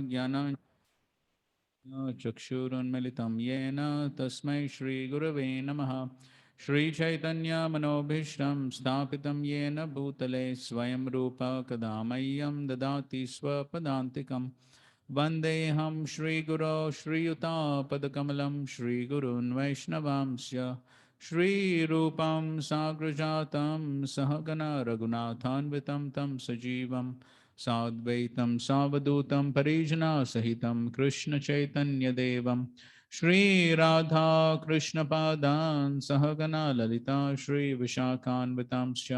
ज्ञानं चक्षुरुन्मिलितं येन तस्मै श्रीगुरवे नमः। श्रीचैतन्यमनोभीष्टं स्थापितं येन भूतले स्वयं रूप कदा मह्यं ददाति स्वपदान्तिकं। वन्देऽहं श्रीगुरो श्रीयुतापदकमलं श्रीगुरून् वैष्णवांश्च श्रीरूपं साग्रजातं सहगना रघुनाथान्वितं तं सजीवं साद्वैतं सावधूतं परिजनसहितं कृष्णचैतन्यदेवं श्रीराधा कृष्णपादान् सहगना ललिता श्रीविशाखान्वितांश्च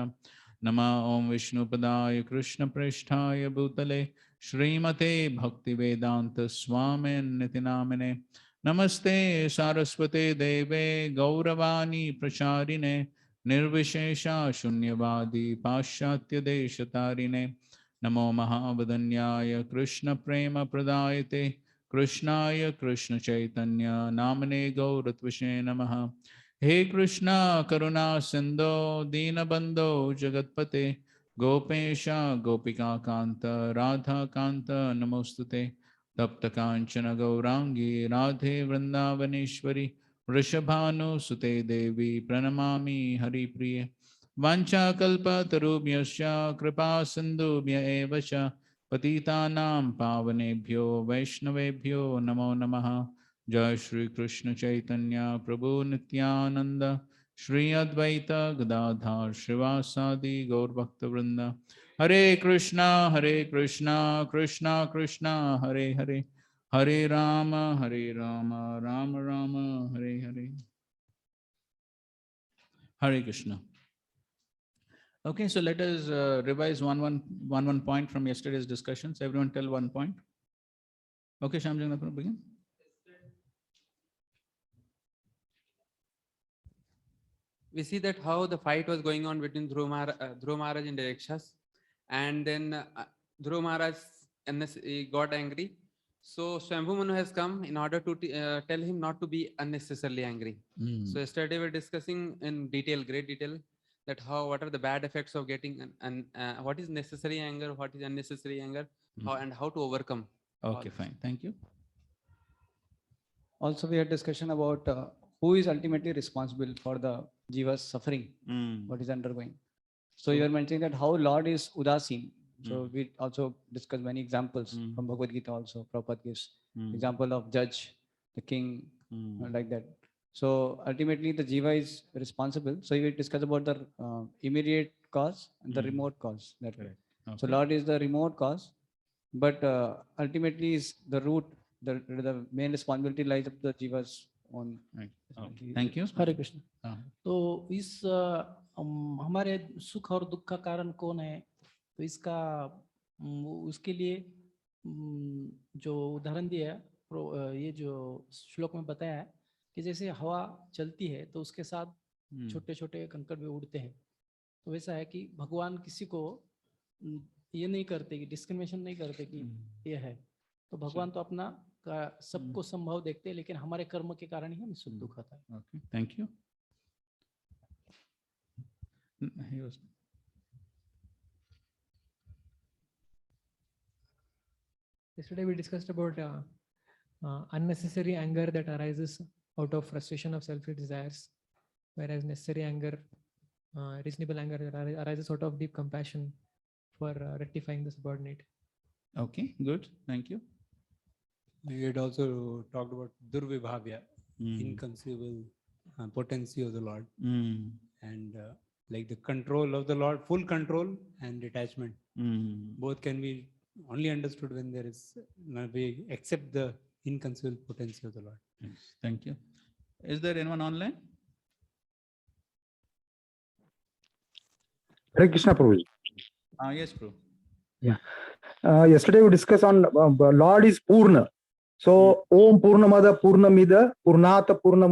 नमः ॐ विष्णुपदाय कृष्णप्रेष्ठाय भूतले श्रीमते भक्तिवेदान्तस्वामिनिति नामिने नमस्ते सारस्वते देवे गौरवाणी प्रचारिणे निर्विशेषा शून्यवादी पाश्चात्यदेशतारिणे नमो महावदन्याय कृष्णप्रेमप्रदायते कृष्णाय कृष्णचैतन्य नामने गौरत्विषे नमः। हे कृष्णा करुणा सिन्धो दीनबन्धो जगत्पते गोपेश गोपिका कांत राधा कांत नमोस्तुते तप्त कांचन गौरांगी राधे वृंदावनेश्वरी वृषभानुसुते देवी प्रणमामि हरिप्रिय वाञ्छाकल्पतरुभ्यश्च कृपा सिन्धुभ्य एव च पतितानां पावनेभ्यो वैष्णवेभ्यो नमो नमः। जय श्री कृष्ण चैतन्य प्रभु नित्यानंद श्री अद्वैत गदाधर श्रीवासादि गौरभक्तवृंद। हरे Krishna Krishna Krishna Hare Hare Hare Ram Ram Ram Hare Hare. Hare Krishna. Okay, so let us revise one point from yesterday's discussions. Everyone tell one point. Okay, Shamjana, begin. We see that how the fight was going on between Dhruva Maharaj and the Rakshas, and then Dhruva Maharaj he got angry. So Swambhu Manu has come in order to tell him not to be unnecessarily angry. So yesterday we were discussing in detail, great detail, that what are the bad effects of getting what is necessary anger, what is unnecessary anger, and how to overcome. Okay, fine. Thank you. Also, we had discussion about who is ultimately responsible for the jiva's suffering, what is undergoing. So you are mentioning that how Lord is udasin. So we also discussed many examples from Bhagavad Gita also. Prabhupada gives example of judge, the king, like that. So ultimately the jiva is responsible. So we discuss about the immediate cause and the remote cause. That way. Okay. So Lord is the remote cause, but ultimately is the root. The main responsibility lies of the jiva's own. Right. Okay. Thank you. हरे कृष्ण। तो इस हमारे सुख और दुख का कारण कौन है, तो इसका उसके लिए जो उदाहरण दिया ये जो श्लोक में बताया है कि जैसे हवा चलती है तो उसके साथ छोटे छोटे कंकड़ भी उड़ते हैं, तो वैसा है कि भगवान किसी को ये नहीं करते कि डिस्क्रिमिनेशन नहीं करते कि ये है, तो भगवान तो अपना सबको संभव देखते हैं, लेकिन हमारे कर्म के कारण ही हमें सुख दुख होता है। Okay, thank you. Yesterday we discussed about unnecessary anger that arises out of frustration of selfish desires, whereas necessary anger, reasonable anger that arises out of deep compassion for rectifying the subordinate. Okay, good. Thank you. We had also talked about Durvibhavya, inconceivable potency of the Lord, and like the control of the Lord, full control and detachment. Both can be only understood when there is we accept the inconceivable potency of the Lord. Yes, thank you. Is there anyone online? Hare Krishna, Prabhuji. Yes, Prabhu. Yeah. Yesterday we discussed on Lord is Purna. So Om Purnamada Purnamida Purnata Purna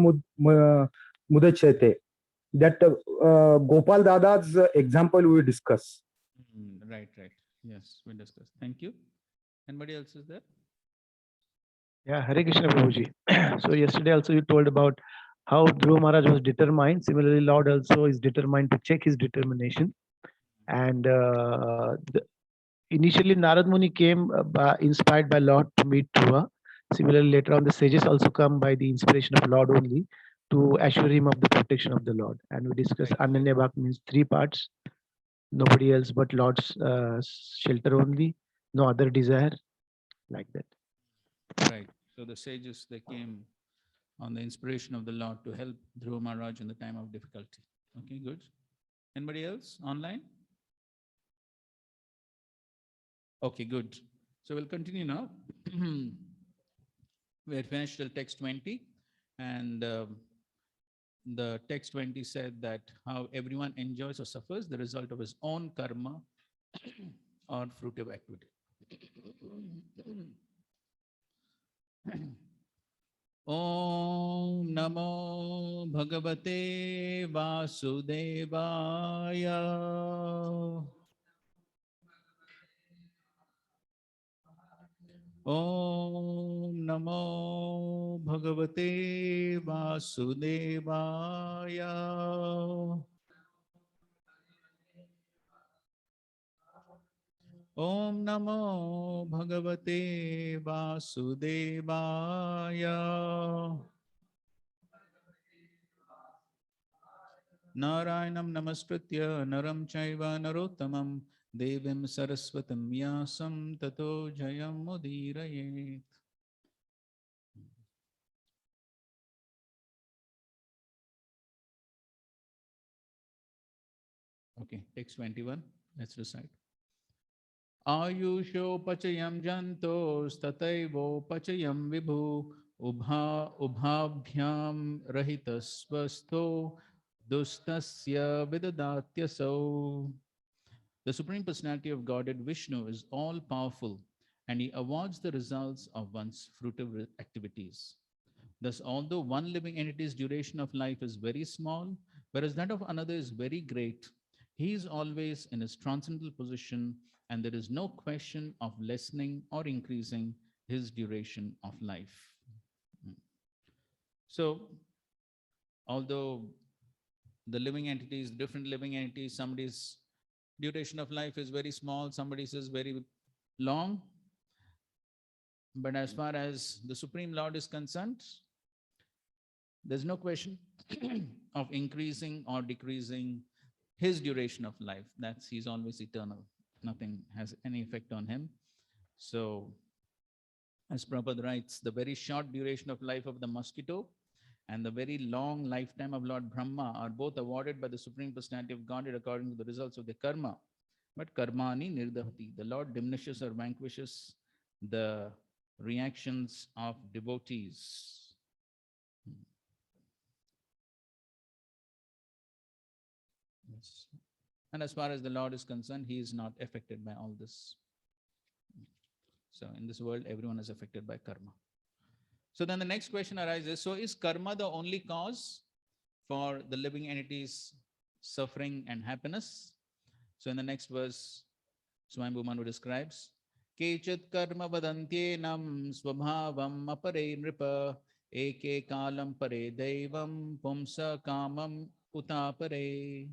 Mudachete. That Gopal Dada's example we discuss. Right. Yes, we discussed. Thank you. Anybody else is there? Yeah, Hare Krishna Prabhuji. So yesterday also you told about how Dhruva Maharaj was determined. Similarly, Lord also is determined to check his determination. And initially Narad Muni came inspired by Lord to meet Dhruva. Similarly, later on, the sages also come by the inspiration of Lord only to assure him of the protection of the Lord. And we discussed Ananya Bhak means three parts: nobody else but Lord's shelter only, no other desire, like that. Right. So the sages, they came on the inspiration of the Lord to help Dhruva Maharaj in the time of difficulty. Okay, good. Anybody else online? Okay, good. So we'll continue now. We're finished till text 20. And the text 20 said that how everyone enjoys or suffers the result of his own karma or fruitive activity. Om Namo Bhagavate Vasudevaya. Om Namo Bhagavate Vasudevaya. Om Namo Bhagavate Vasudevaya. Narayanam Namaskritya Naram Chaiva Narottamam Devim Saraswatam Vyasam Tato Jayam Mudirayet. Okay, text 21. Let's recite. Ayusho pachayam jantos tataivo pachayam vibhu ubhabhyam rahitasvasto dustasya vidadatyasau. The Supreme Personality of Godhead Vishnu is all powerful and he awards the results of one's fruitive activities. Thus, although one living entity's duration of life is very small, whereas that of another is very great, he is always in his transcendental position and there is no question of lessening or increasing his duration of life. So, although the living entities, different living entities, somebody's duration of life is very small, somebody's is very long, but as far as the Supreme Lord is concerned, there's no question of increasing or decreasing his duration of life. He's always eternal. Nothing has any effect on him. So, as Prabhupada writes, the very short duration of life of the mosquito and the very long lifetime of Lord Brahma are both awarded by the Supreme Personality of Godhead according to the results of their karma. But karmani nirdahati, the Lord diminishes or vanquishes the reactions of devotees. Yes. And as far as the Lord is concerned, he is not affected by all this. So in this world, everyone is affected by karma. So then the next question arises, so is karma the only cause for the living entities' suffering and happiness? So in the next verse, Swayambhu Manu describes, Kechit karma vadantyenam swabhavam apare nripa eke kalam pare devam pumsa kamam utapare.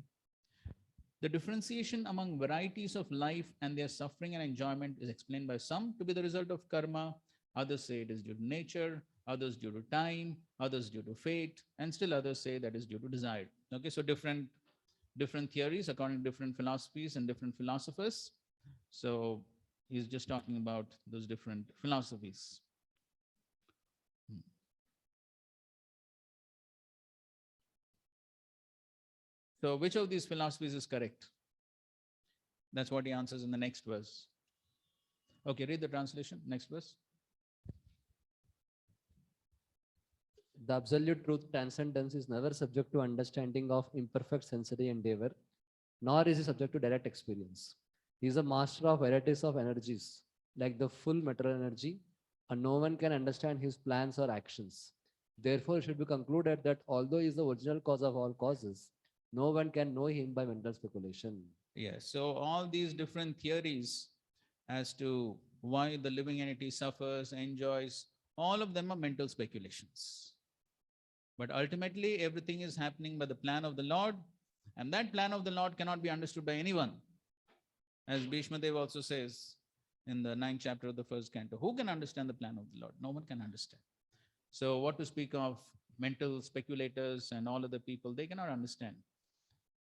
The differentiation among varieties of life and their suffering and enjoyment is explained by some to be the result of karma, others say it is due to nature, others due to time, others due to fate, and still others say that is due to desire. Okay, so different theories according to different philosophies and different philosophers. So he's just talking about those different philosophies. So which of these philosophies is correct? That's what he answers in the next verse. Okay, read the translation, next verse. The absolute truth transcendence is never subject to understanding of imperfect sensory endeavor, nor is he subject to direct experience. He is a master of varieties of energies, like the full material energy, and no one can understand his plans or actions. Therefore, it should be concluded that although he is the original cause of all causes, no one can know him by mental speculation. Yes, so all these different theories as to why the living entity suffers, enjoys, all of them are mental speculations. But ultimately, everything is happening by the plan of the Lord, and that plan of the Lord cannot be understood by anyone. As Bhishma Dev also says in the 9th chapter of the 1st canto, who can understand the plan of the Lord? No one can understand. So what to speak of mental speculators and all other people, they cannot understand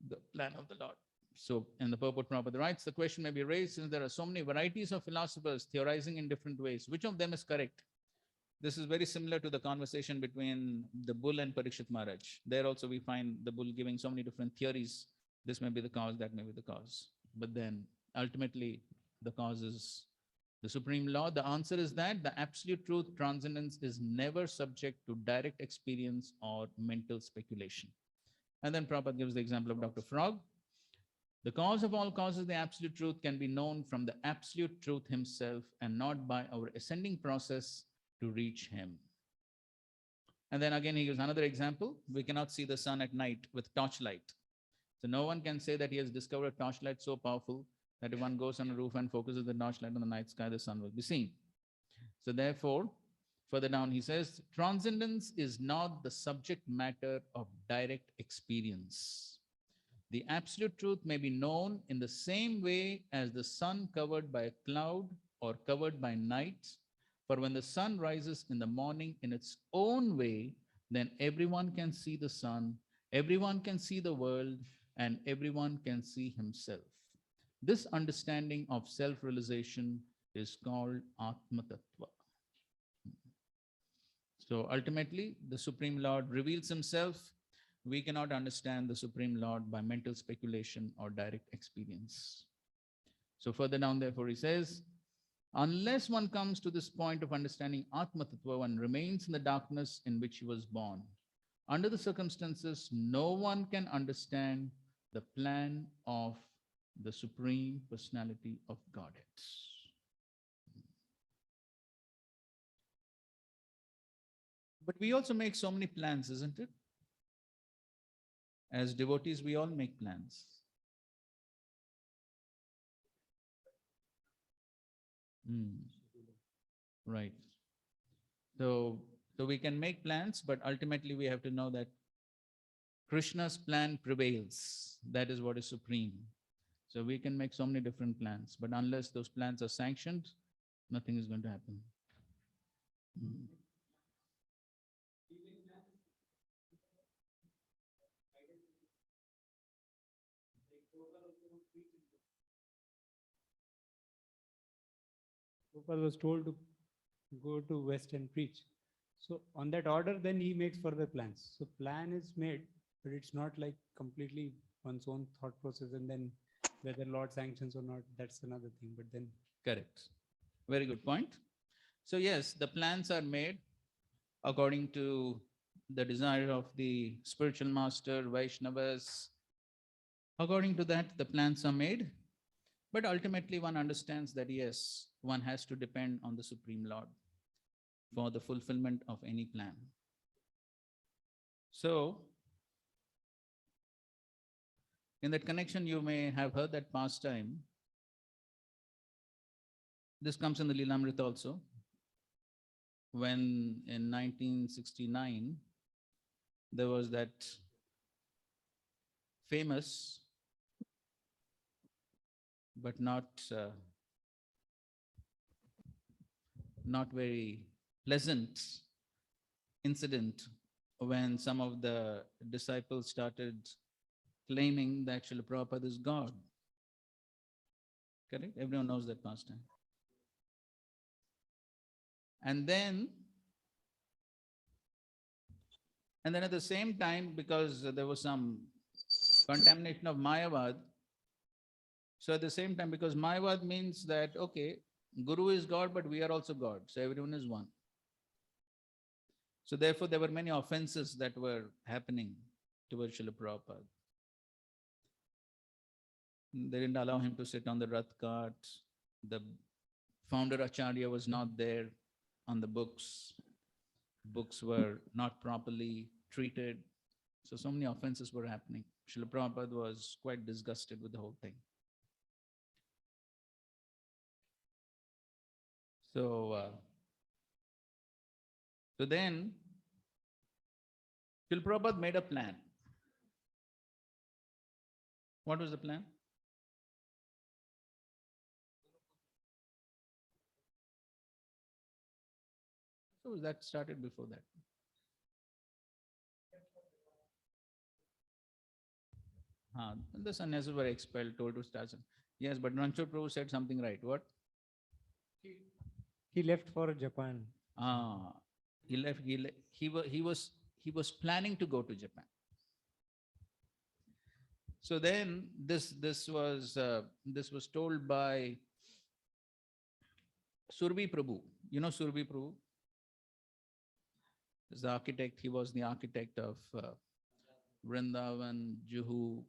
the plan of the Lord. So in the purport Prabhupada writes, the question may be raised, since there are so many varieties of philosophers theorizing in different ways, which of them is correct? This is very similar to the conversation between the bull and Parikshit Maharaj. There also we find the bull giving so many different theories. This may be the cause, that may be the cause. But then ultimately the cause is the supreme law. The answer is that the absolute truth, transcendence, is never subject to direct experience or mental speculation. And then Prabhupada gives the example of Dr. Frog. The cause of all causes, the absolute truth, can be known from the absolute truth himself and not by our ascending process to reach him. And then again, he gives another example. We cannot see the sun at night with torchlight. So no one can say that he has discovered a torchlight so powerful that if one goes on a roof and focuses the torchlight on the night sky, the sun will be seen. So therefore, further down, he says, transcendence is not the subject matter of direct experience. The absolute truth may be known in the same way as the sun covered by a cloud or covered by night. For when the sun rises in the morning in its own way, then everyone can see the sun, everyone can see the world, and everyone can see himself. This understanding of self-realization is called Atma Tattva. So ultimately, the Supreme Lord reveals himself. We cannot understand the Supreme Lord by mental speculation or direct experience. So further down, therefore, he says, unless one comes to this point of understanding Atma Tattva, one remains in the darkness in which he was born. Under the circumstances, no one can understand the plan of the Supreme Personality of Godhead. But we also make so many plans, isn't it? As devotees, we all make plans. Right. So we can make plans, but ultimately we have to know that Krishna's plan prevails. That is what is supreme. So we can make so many different plans, but unless those plans are sanctioned, nothing is going to happen. Prabhupada was told to go to West and preach. So on that order, then he makes further plans. So plan is made, but it's not like completely one's own thought process, and then whether Lord sanctions or not, that's another thing. But then Correct. Very good point. So yes, the plans are made according to the desire of the spiritual master, Vaishnavas. According to that, the plans are made. But ultimately, one understands that yes, one has to depend on the Supreme Lord for the fulfillment of any plan. So, in that connection, you may have heard that pastime. This comes in the Lilamrita also. When in 1969, there was that famous but not very pleasant incident when some of the disciples started claiming that Srila Prabhupada is God. Correct? Everyone knows that pastime. And then at the same time, because there was some contamination of Mayavad, so at the same time, because Mayavad means that, okay, Guru is God, but we are also God. So everyone is one. So therefore, there were many offenses that were happening towards Srila Prabhupada. They didn't allow him to sit on the Rath cart. The founder Acharya was not there on the books. Books were not properly treated. So many offenses were happening. Srila Prabhupada was quite disgusted with the whole thing. So then, Srila Prabhupada made a plan. What was the plan? So that started before that. The sannyasis were expelled, told to start. Yes, but Rancho Prabhu said something right. What? He left for Japan. He left. He was planning to go to Japan. So then this was told by Surbi Prabhu. You know Surbi Prabhu? He's the architect. He was the architect of Vrindavan, Juhu.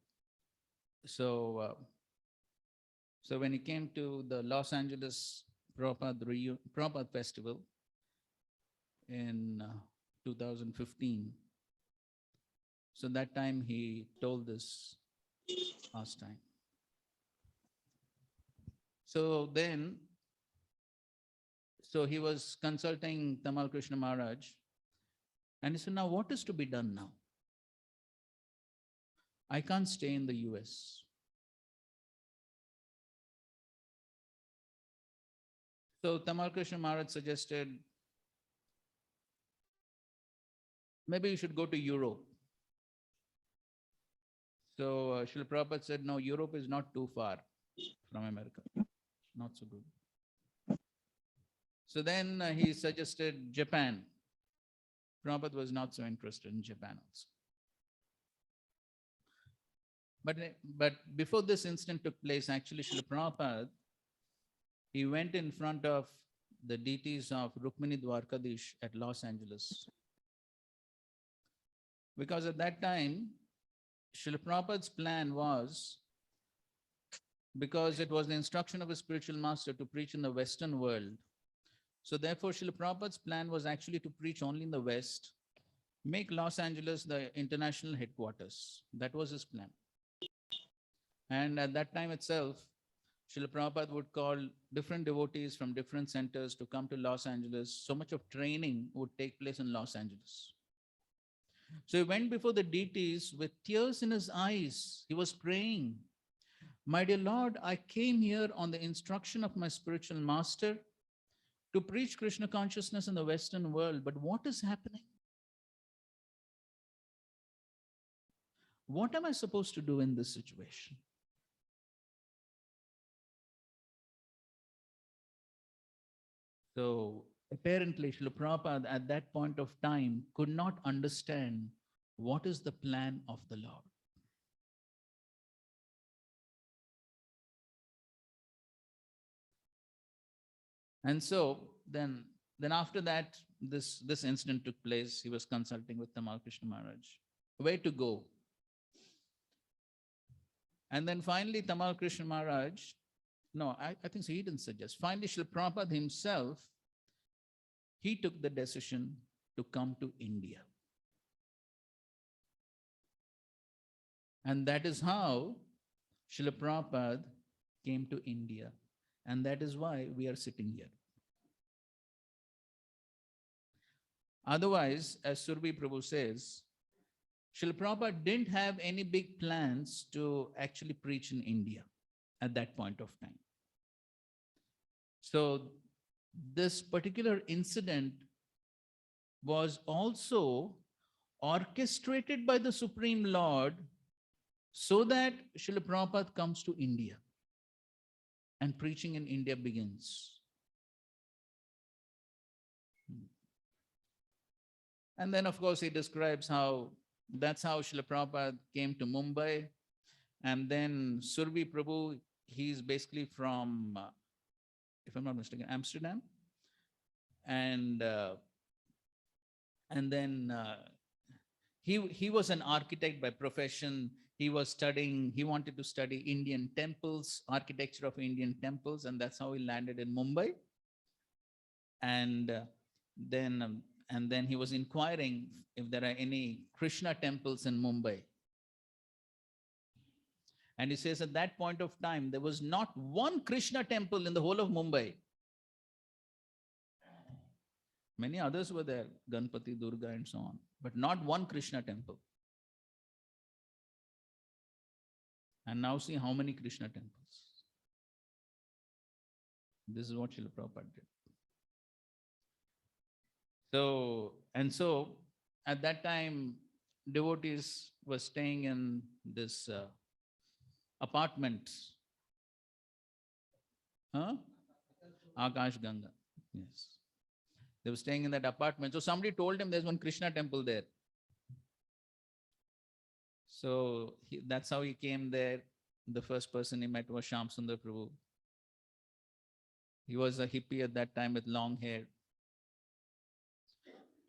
So when he came to the Los Angeles Prabhupada Festival in 2015, so that time he told this pastime. So he was consulting Tamal Krishna Maharaj, and he said, now what is to be done now? I can't stay in the US. So Tamal Krishna Maharaj suggested, maybe you should go to Europe. So Srila Prabhupada said, no, Europe is not too far from America. Not so good. So then he suggested Japan. Prabhupada was not so interested in Japan also. But before this incident took place, actually Srila Prabhupada, he went in front of the deities of Rukmini Dwarkadish at Los Angeles. Because at that time, Srila Prabhupada's plan was, because it was the instruction of a spiritual master to preach in the Western world. So therefore, Srila Prabhupada's plan was actually to preach only in the West, make Los Angeles the international headquarters. That was his plan. And at that time itself, Srila Prabhupada would call different devotees from different centers to come to Los Angeles. So much of training would take place in Los Angeles. So he went before the deities with tears in his eyes. He was praying, my dear Lord, I came here on the instruction of my spiritual master to preach Krishna consciousness in the Western world. But what is happening? What am I supposed to do in this situation? So apparently, Srila Prabhupada at that point of time could not understand what is the plan of the Lord. And so then after that, this incident took place. He was consulting with Tamal Krishna Maharaj. Where to go? And then finally, Tamal Krishna Maharaj, no, I think so he didn't suggest. Finally, Srila Prabhupada himself, he took the decision to come to India. And that is how Srila Prabhupada came to India. And that is why we are sitting here. Otherwise, as Surbi Prabhu says, Srila Prabhupada didn't have any big plans to actually preach in India at that point of time. So this particular incident was also orchestrated by the Supreme Lord so that Srila Prabhupada comes to India and preaching in India begins. And then, of course, he describes how that's how Srila Prabhupada came to Mumbai. And then Surbi Prabhu, he's basically from, if I'm not mistaken, Amsterdam. And then he was an architect by profession. He was studying, he wanted to study Indian temples, architecture of Indian temples, and that's how he landed in Mumbai. And then he was inquiring if there are any Krishna temples in Mumbai. And he says at that point of time, there was not one Krishna temple in the whole of Mumbai. Many others were there, Ganpati, Durga, and so on, but not one Krishna temple. And now see how many Krishna temples. This is what Srila Prabhupada did. So at that time, devotees were staying in this apartment. Huh? Akash Ganga. Yes. They were staying in that apartment. So somebody told him there's one Krishna temple there. So that's how he came there. The first person he met was Shyam Sundar Prabhu. He was a hippie at that time with long hair.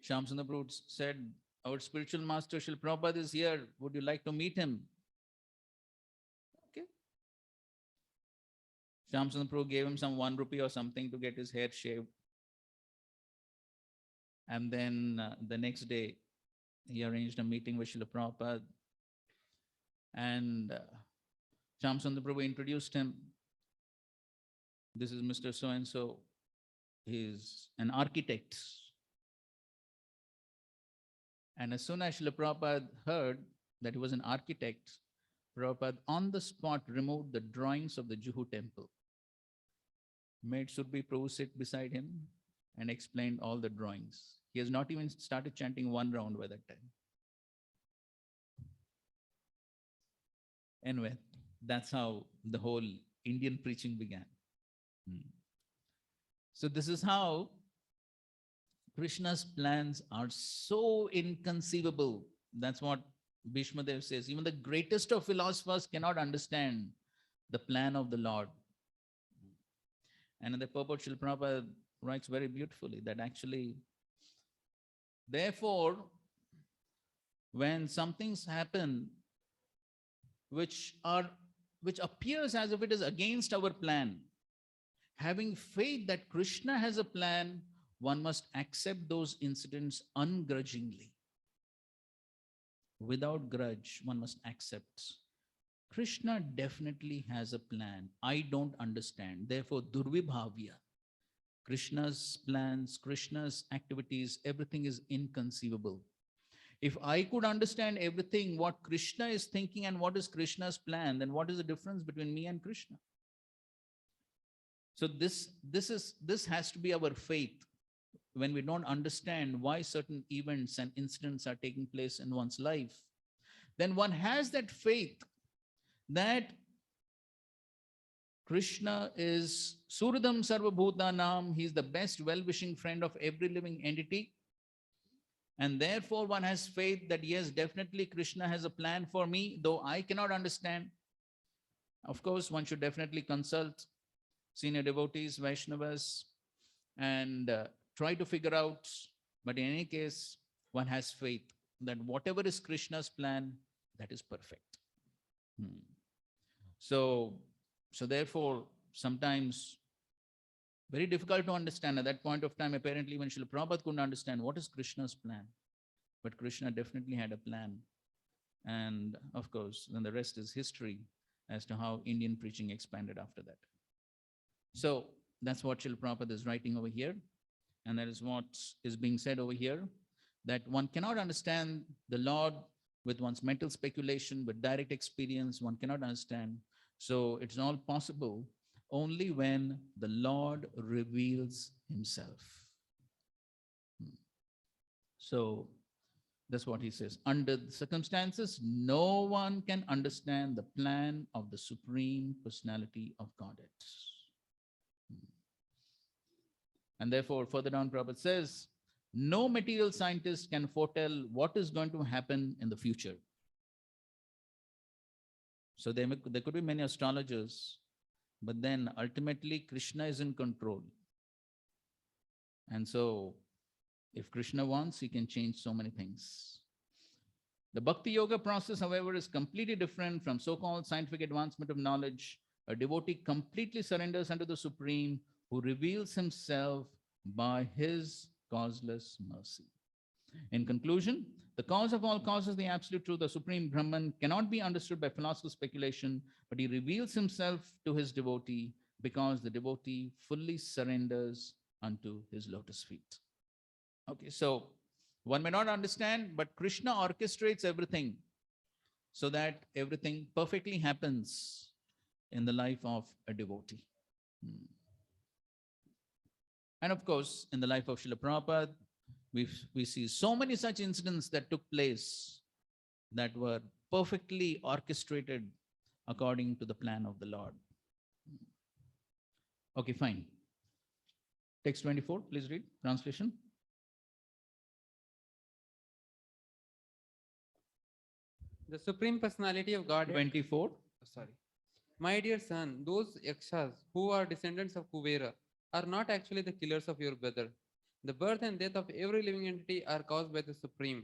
Shyam Sundar Prabhu said, our spiritual master Srila Prabhupada is here. Would you like to meet him? Okay. Shyam Sundar Prabhu gave him some 1 rupee or something to get his hair shaved. And then the next day, he arranged a meeting with Srila Prabhupada. And Shyam Sundar Prabhu introduced him. This is Mr. So-and-so. He's an architect. And as soon as Srila Prabhupada heard that he was an architect, Prabhupada on the spot removed the drawings of the Juhu temple, made Surbhi Prabhu sit beside him and explained all the drawings. He has not even started chanting 1 round by that time. Anyway, that's how the whole Indian preaching began. So this is how Krishna's plans are so inconceivable. That's what Bhishma Dev says. Even the greatest of philosophers cannot understand the plan of the Lord. And in the purport, Srila Prabhupada writes very beautifully that actually, therefore, when some things happen which appears as if it is against our plan, having faith that Krishna has a plan, one must accept those incidents ungrudgingly. Without grudge, one must accept. Krishna definitely has a plan. I don't understand. Therefore, Durvibhavya. Krishna's plans, Krishna's activities, everything is inconceivable. If I could understand everything, what Krishna is thinking and what is Krishna's plan, then what is the difference between me and Krishna? So this has to be our faith. When we don't understand why certain events and incidents are taking place in one's life, then one has that faith that Krishna is Suridam Sarva Bhutanam. He is the best well-wishing friend of every living entity. And therefore one has faith that yes, definitely Krishna has a plan for me, though I cannot understand. Of course, one should definitely consult senior devotees, Vaishnavas, and try to figure out. But in any case, one has faith that whatever is Krishna's plan, that is perfect. So therefore, sometimes very difficult to understand. At that point of time, apparently, when Srila Prabhupada couldn't understand what is Krishna's plan. But Krishna definitely had a plan. And of course, then the rest is history as to how Indian preaching expanded after that. So that's what Srila Prabhupada is writing over here. And that is what is being said over here, that one cannot understand the Lord with one's mental speculation, with direct experience, one cannot understand. So it's all possible only when the Lord reveals himself. So that's what he says. Under the circumstances, no one can understand the plan of the Supreme Personality of Godhead. And therefore, further down, Prabhupada says, no material scientist can foretell what is going to happen in the future. So there could be many astrologers, but then ultimately Krishna is in control. And so if Krishna wants, he can change so many things. The Bhakti Yoga process, however, is completely different from so-called scientific advancement of knowledge. A devotee completely surrenders unto the Supreme, who reveals himself by his causeless mercy. In conclusion, the cause of all causes, the absolute truth, the Supreme Brahman, cannot be understood by philosophical speculation, but he reveals himself to his devotee because the devotee fully surrenders unto his lotus feet. Okay, so one may not understand, but Krishna orchestrates everything so that everything perfectly happens in the life of a devotee. And of course, in the life of Srila Prabhupada, We see so many such incidents that took place that were perfectly orchestrated according to the plan of the Lord. Okay, fine. Text 24, please read, translation. The Supreme Personality of God. 24. Sorry. My dear son, those yakshas who are descendants of Kuvera are not actually the killers of your brother. The birth and death of every living entity are caused by the Supreme,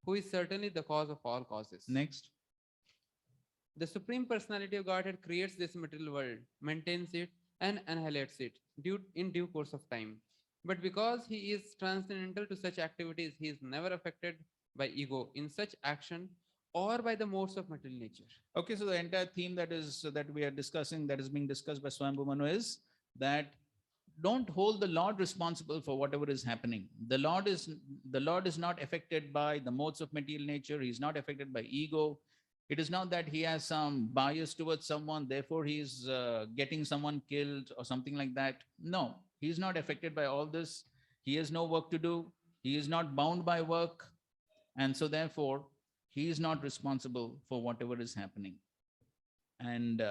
who is certainly the cause of all causes. Next. The Supreme Personality of Godhead creates this material world, maintains it, and annihilates it in due course of time. But because he is transcendental to such activities, he is never affected by ego in such action or by the modes of material nature. Okay, so the entire theme that we are discussing, that is being discussed by Swayambhu Manu, is that don't hold the Lord responsible for whatever is happening. The Lord is not affected by the modes of material nature. He is not affected by ego. It is not that he has some bias towards someone, therefore he is getting someone killed or something like that. No, he is not affected by all this. He has no work to do. He is not bound by work. And so therefore, he is not responsible for whatever is happening. And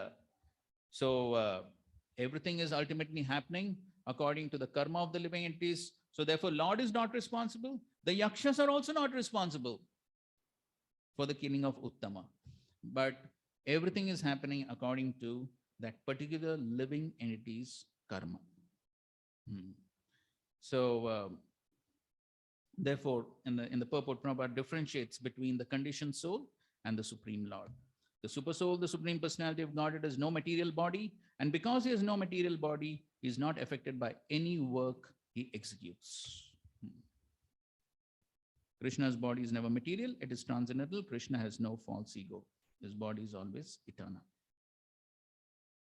everything is ultimately happening according to the karma of the living entities. So therefore, Lord is not responsible. The yakshas are also not responsible for the killing of Uttama. But everything is happening according to that particular living entity's karma. So therefore, in the purport, Prabhupada differentiates between the conditioned soul and the Supreme Lord. The super soul, the Supreme Personality of Godhead, has no material body, and because he has no material body, he is not affected by any work he executes. Krishna's body is never material, it is transcendental. Krishna has no false ego. His body is always eternal.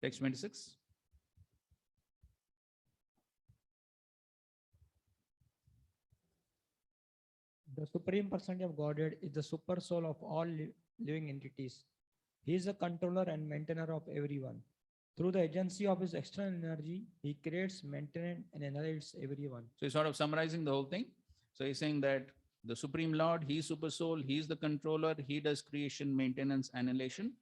Text 26. The Supreme Personality of Godhead is the super soul of all living entities. He is the controller and maintainer of everyone. Through the agency of his external energy, he creates, maintains, and annihilates everyone. So he's sort of summarizing the whole thing. So he's saying that the Supreme Lord, he is super soul, he is the controller, he does creation, maintenance, annihilation.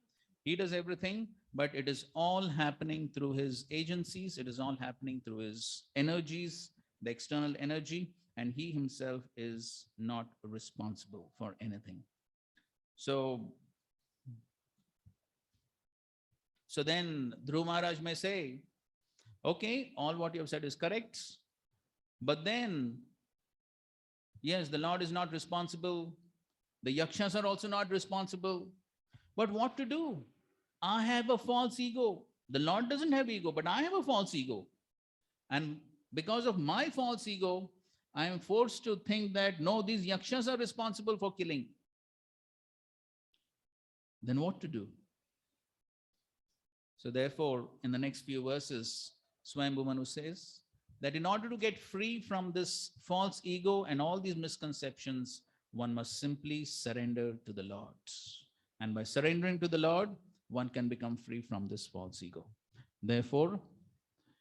He does everything, but it is all happening through his agencies. It is all happening through his energies, the external energy, and he himself is not responsible for anything. So then Dhruva Maharaj may say, okay, all what you have said is correct, but then, yes, the Lord is not responsible. The yakshas are also not responsible. But what to do? I have a false ego. The Lord doesn't have ego, but I have a false ego. And because of my false ego, I am forced to think that, no, these yakshas are responsible for killing. Then what to do? So therefore, in the next few verses, Swayambhu Manu says that in order to get free from this false ego and all these misconceptions, one must simply surrender to the Lord. And by surrendering to the Lord, one can become free from this false ego. Therefore,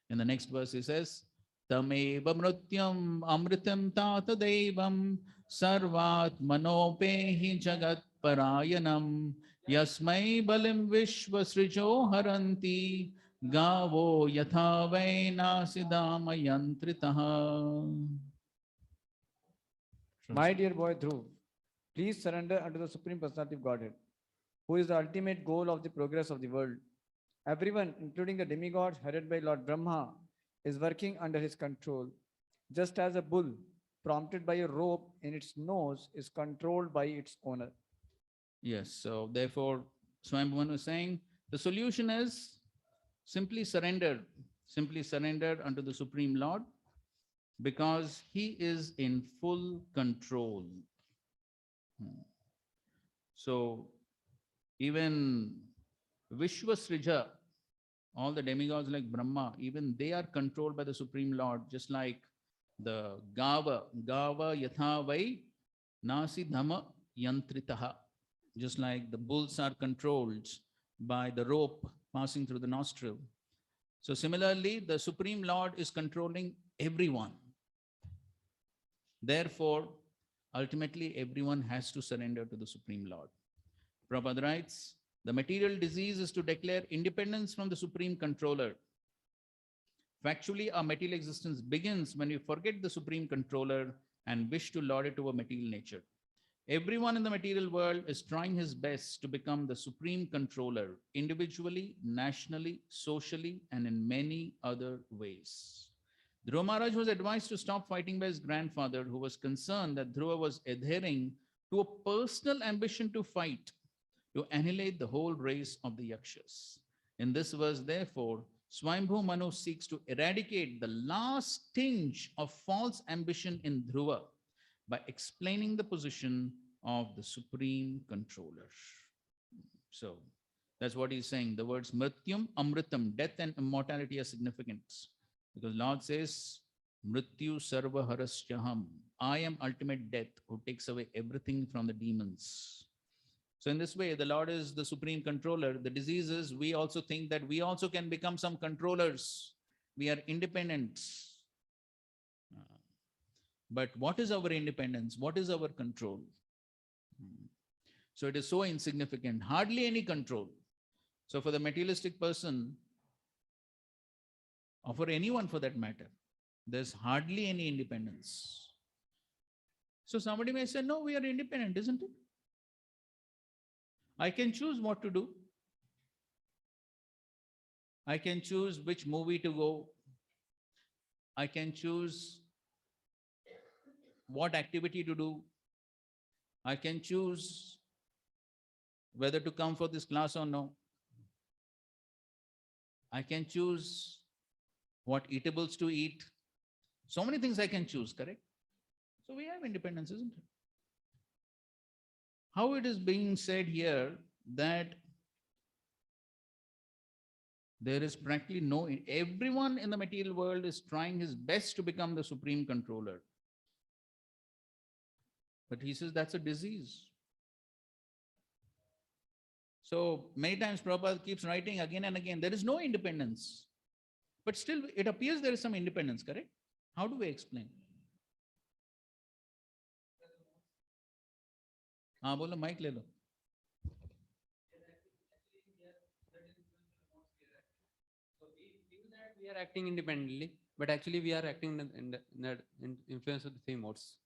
in the next verse, he says, Tameva mrutyam amritam tata devam sarvat manopehi jagat parayanam yasmai balim vishva srijo haranti gavo yatha vaina sidama yantritaha. My dear boy Dhruv, please surrender unto the Supreme Personality of Godhead, who is the ultimate goal of the progress of the world. Everyone, including the demigods headed by Lord Brahma, is working under his control, just as a bull, prompted by a rope in its nose, is controlled by its owner. Yes, so therefore, Swayambhu Manu is saying, the solution is simply surrender unto the Supreme Lord, because he is in full control. So even Vishwasrija, all the demigods like Brahma, even they are controlled by the Supreme Lord, just like the Gava Yathavai Nasi Dhamma Yantritaha, just like the bulls are controlled by the rope passing through the nostril. So similarly, the Supreme Lord is controlling everyone. Therefore, ultimately, everyone has to surrender to the Supreme Lord. Prabhupada writes, the material disease is to declare independence from the Supreme Controller. Factually, our material existence begins when we forget the Supreme Controller and wish to lord it over material nature. Everyone in the material world is trying his best to become the Supreme Controller, individually, nationally, socially, and in many other ways. Dhruva Maharaj was advised to stop fighting by his grandfather, who was concerned that Dhruva was adhering to a personal ambition to fight, to annihilate the whole race of the Yakshas. In this verse, therefore, Swayambhu Manu seeks to eradicate the last tinge of false ambition in Dhruva by explaining the position of the Supreme Controller. So that's what he's saying. The words Mrityum, Amritam, death and immortality are significant. Because Lord says, Mrityu Sarva Harasyaham. I am ultimate death who takes away everything from the demons. So in this way, the Lord is the Supreme Controller. The disease is we also think that we also can become some controllers. We are independent. But what is our independence? What is our control? So it is so insignificant, hardly any control. So for the materialistic person, or for anyone for that matter, there's hardly any independence. So somebody may say, no, we are independent, isn't it? I can choose what to do. I can choose which movie to go. I can choose what activity to do. I can choose whether to come for this class or no. I can choose what eatables to eat. So many things I can choose, correct? So we have independence, isn't it? How it is being said here that there is practically no, everyone in the material world is trying his best to become the Supreme Controller. But he says that's a disease. So many times Prabhupada keeps writing again and again, there is no independence. But still it appears there is some independence, correct? How do we explain? हाँ बोलो mic ले लो. We are acting independently, but actually we are acting in influence of the same modes.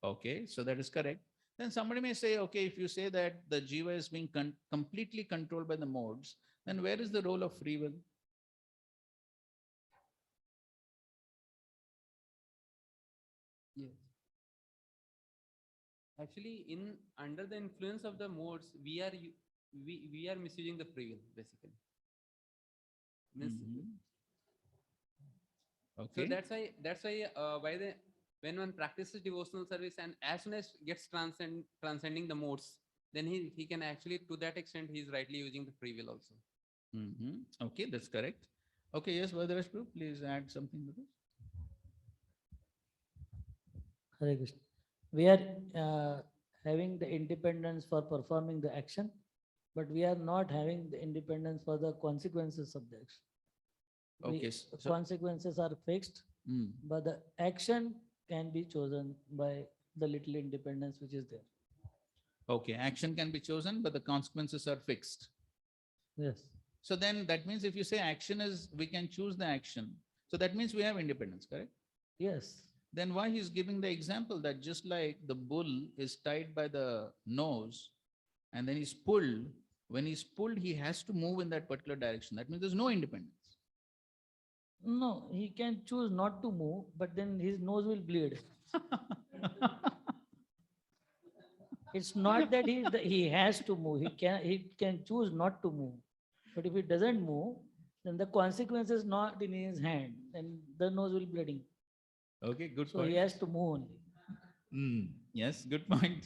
Okay, so that is correct. Then somebody may say, okay, if you say that the jiva is being completely controlled by the modes, then where is the role of free will? Yes. Actually, under the influence of the modes, we are misusing the free will, basically. Okay. So that's why when one practices devotional service and as soon as gets transcending the modes, then he can actually, to that extent, he is rightly using the free will also. Okay, that's correct. Okay, yes, Vadrashpur, please add something to this. Hare Krishna. We are having the independence for performing the action, but we are not having the independence for the consequences of the action. Okay, so Consequences are fixed, but the action can be chosen by the little independence which is there. okay, action can be chosen, but the consequences are fixed. Yes. So then that means if you say action is, we can choose the action. So that means we have independence, correct? Yes. Then why he's giving the example that just like the bull is tied by the nose and then he's pulled, when he's pulled, he has to move in that particular direction. That means there's no independence. No, he can choose not to move, but then his nose will bleed. It's not that he has to move. He can choose not to move. But if he doesn't move, then the consequence is not in his hand, and the nose will bleeding. Okay, good So point. he has to move only. Yes, good point.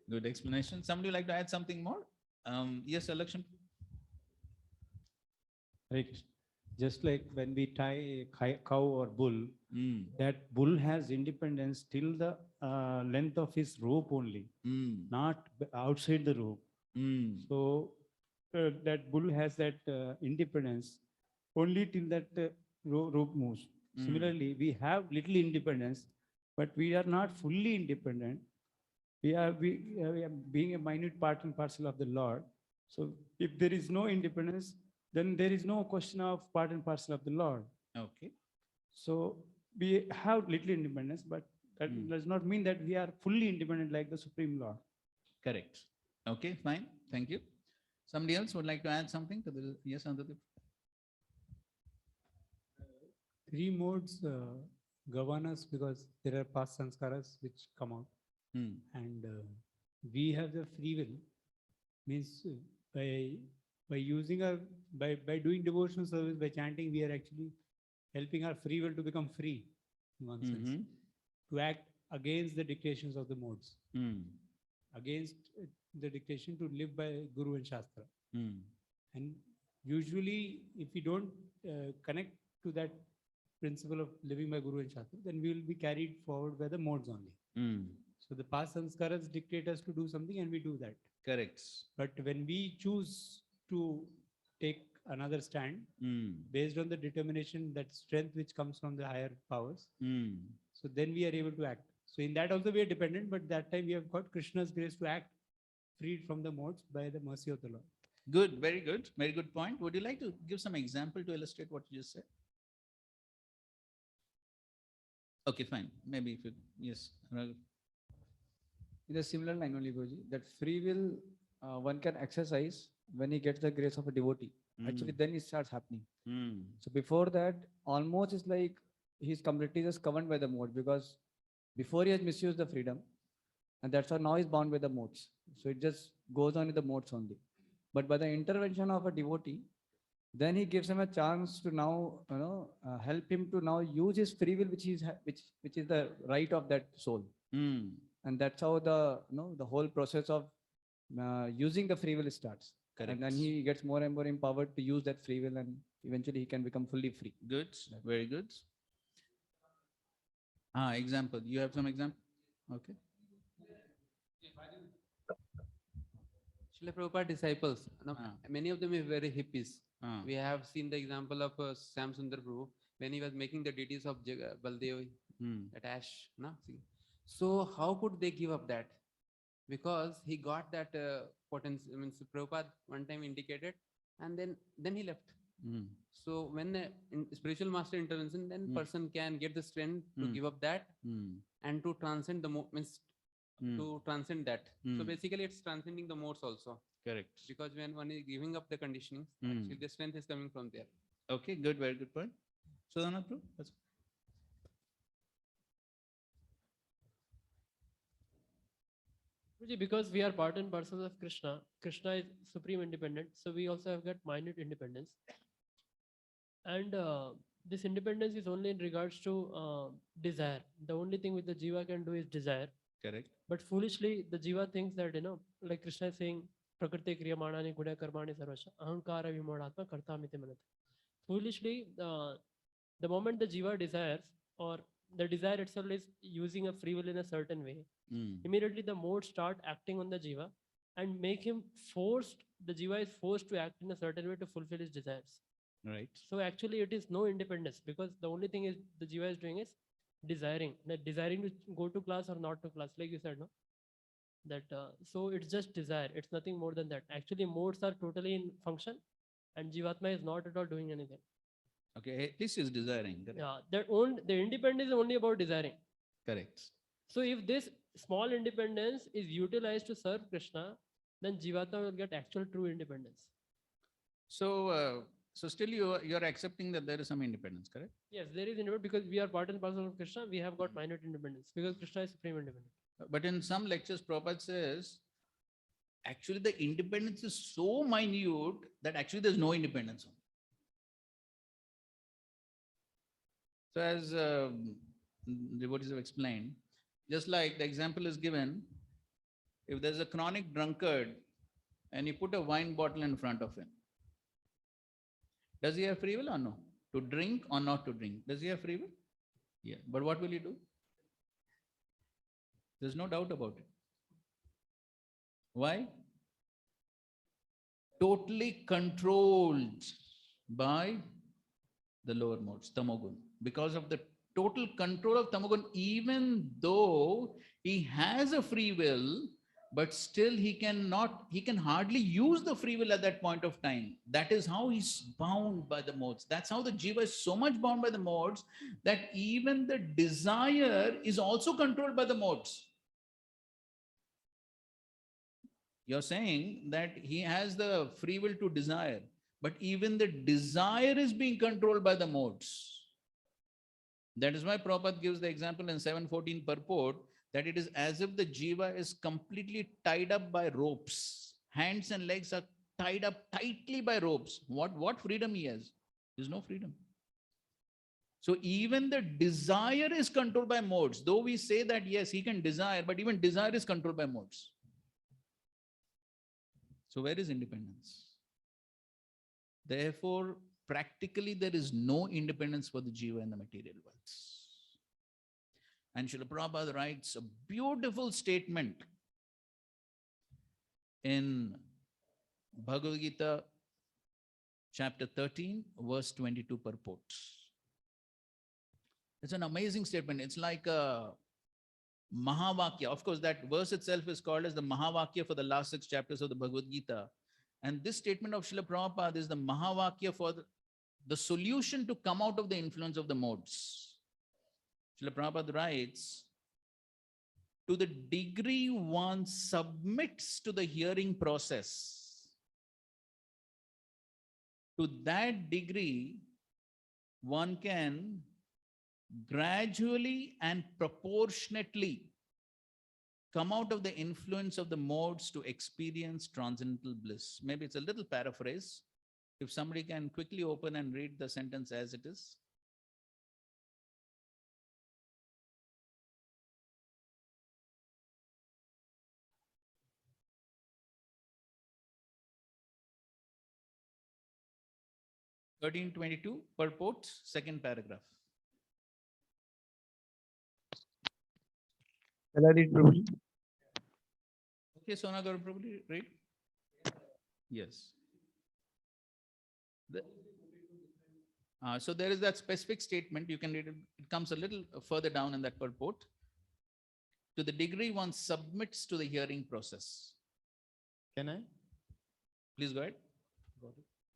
Good explanation. Somebody would like to add something more? Yes, Alakshan. Hare Krishna. Just like when we tie a cow or bull, that bull has independence till the length of his rope only, not outside the rope. So that bull has that independence only till that rope moves. Similarly, we have little independence, but we are not fully independent. We are being a minute part and parcel of the Lord. So if there is no independence, then there is no question of part and parcel of the Lord. Okay. So we have little independence, but that does not mean that we are fully independent like the Supreme Lord. Correct. Okay, fine. Thank you. Somebody else would like to add something to the, yes, Ananddeep? Three modes govern us because there are past sanskaras which come out. And we have the free will, means by using our, by doing devotional service, by chanting, we are actually helping our free will to become free in one sense, to act against the dictations of the modes, against the dictation to live by Guru and Shastra. And usually if we don't connect to that principle of living by Guru and Shastra, then we will be carried forward by the modes only. So the past sanskaras dictate us to do something and we do that. Correct. But when we choose to take another stand based on the determination, that strength which comes from the higher powers, so then we are able to act. So in that also we are dependent, but that time we have got Krishna's grace to act freed from the modes by the mercy of the Lord. Good, very good point. Would you like to give some example to illustrate what you just said? Okay, fine. Maybe if you, yes, Raghu. In a similar line only, Guruji, that free will one can exercise when he gets the grace of a devotee. Actually, then it starts happening. So before that, almost it's like he's completely just governed by the mode, because before he has misused the freedom, and that's why now he's bound by the modes. So it just goes on with the modes only. But by the intervention of a devotee, then he gives him a chance to now, help him to now use his free will, which is the right of that soul. And that's how the whole process of using the free will starts. Correct. And then he gets more and more empowered to use that free will, and eventually he can become fully free. Good, very good. Example. You have some example? Okay. Srila Prabhupada disciples, many of them are very hippies. We have seen the example of Sam Sundar Prabhu when he was making the deities of Baldev, that ash. So how could they give up that? Because he got that potential. I mean, Prabhupada one time indicated, and then he left. So when the spiritual master intervenes, then person can get the strength to give up that and to transcend the means to transcend that. So basically, it's transcending the modes also. Correct. Because when one is giving up the conditioning, actually the strength is coming from there. Okay, good, very good point. So, Prabhu, because we are part and parcel of Krishna. Krishna is supreme independent, so we also have got minute independence. And this independence is only in regards to desire. The only thing which the jiva can do is desire. correct. But foolishly, the jiva thinks that, like Krishna is saying, Prakriti kriyamanani guda karmani sarvasha ahankara vimodatma kartamiti manata. Foolishly, the moment the jiva desires, or the desire itself is using a free will in a certain way, immediately the modes start acting on the jiva and make him forced, the jiva is forced to act in a certain way to fulfill his desires. Right. So actually it is no independence, because the only thing is the jiva is doing is desiring to go to class or not to class, like you said, no? That so it's just desire, it's nothing more than that. Actually modes are totally in function and jivatma is not at all doing anything. Okay, at least is desiring. Correct. Yeah, the independence is only about desiring. Correct. So if this small independence is utilized to serve Krishna, then jivatma will get actual true independence. So, so still you are accepting that there is some independence, correct? Yes, there is independence because we are part and parcel of Krishna. We have got minute independence because Krishna is supreme independent. But in some lectures, Prabhupada says, actually the independence is so minute that actually there's no independence. So as devotees have explained, just like the example is given, if there's a chronic drunkard and you put a wine bottle in front of him, does he have free will or no? To drink or not to drink? Does he have free will? Yeah. But what will he do? There's no doubt about it. Why? Totally controlled by the lower modes, tamogun. Because of the total control of Tamagun, even though he has a free will, but still he can hardly use the free will at that point of time. That is how he's bound by the modes. That's how the jiva is so much bound by the modes that even the desire is also controlled by the modes. You're saying that he has the free will to desire, but even the desire is being controlled by the modes. That is why Prabhupada gives the example in 714 purport that it is as if the jiva is completely tied up by ropes. Hands and legs are tied up tightly by ropes. What freedom he has? There's no freedom. So even the desire is controlled by modes. Though we say that yes, he can desire, but even desire is controlled by modes. So where is independence? Therefore, practically there is no independence for the jiva in the material worlds. And Srila Prabhupada writes a beautiful statement in Bhagavad Gita, chapter 13, verse 22 purport. It's an amazing statement. It's like a Mahavakya. Of course, that verse itself is called as the Mahavakya for the last 6 chapters of the Bhagavad Gita. And this statement of Srila Prabhupada is the Mahavakya for the solution to come out of the influence of the modes. Srila Prabhupada writes, to the degree one submits to the hearing process, to that degree one can gradually and proportionately come out of the influence of the modes to experience transcendental bliss. Maybe it's a little paraphrase. If somebody can quickly open and read the sentence as it is. (1322) purport, second paragraph. Shall I read, Prabhuji? Okay, Sona Gaur, probably read. Yes. So there is that specific statement. You can read it. It comes a little further down in that purport. To the degree one submits to the hearing process. Can I? Please go ahead.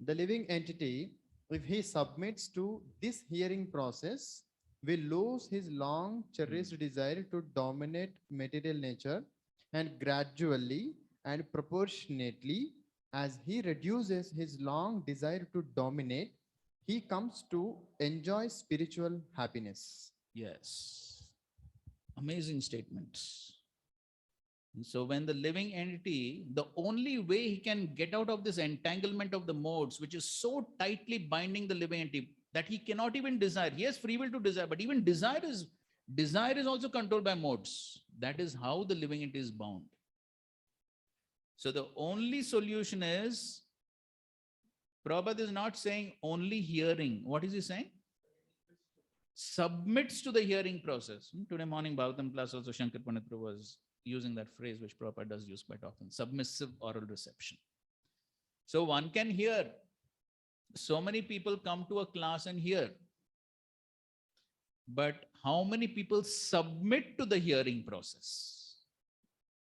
The living entity, if he submits to this hearing process, will lose his long cherished desire to dominate material nature, and gradually and proportionately, as he reduces his long desire to dominate, he comes to enjoy spiritual happiness. Yes. Amazing statements. So when the living entity, the only way he can get out of this entanglement of the modes, which is so tightly binding the living entity that he cannot even desire. He has free will to desire, but even desire is also controlled by modes. That is how the living entity is bound. So the only solution is, Prabhupada is not saying only hearing. What is he saying? Submits to the hearing process. Today morning Bhagavatam class also Shankar Pandit was using that phrase which Prabhupada does use quite often, submissive oral reception. So one can hear. So many people come to a class and hear. But how many people submit to the hearing process?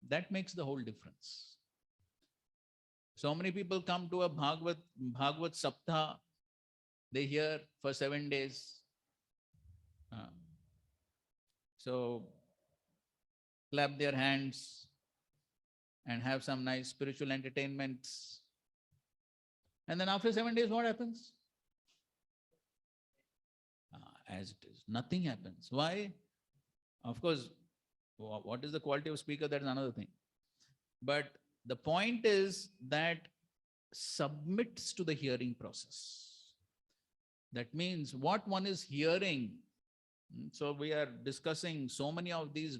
That makes the whole difference. So many people come to a Bhagavad Saptah. They hear for 7 days. So clap their hands and have some nice spiritual entertainments. And then after 7 days, what happens? As it is, nothing happens. Why? Of course, what is the quality of speaker? That is another thing. But the point is that submits to the hearing process. That means what one is hearing. So we are discussing so many of these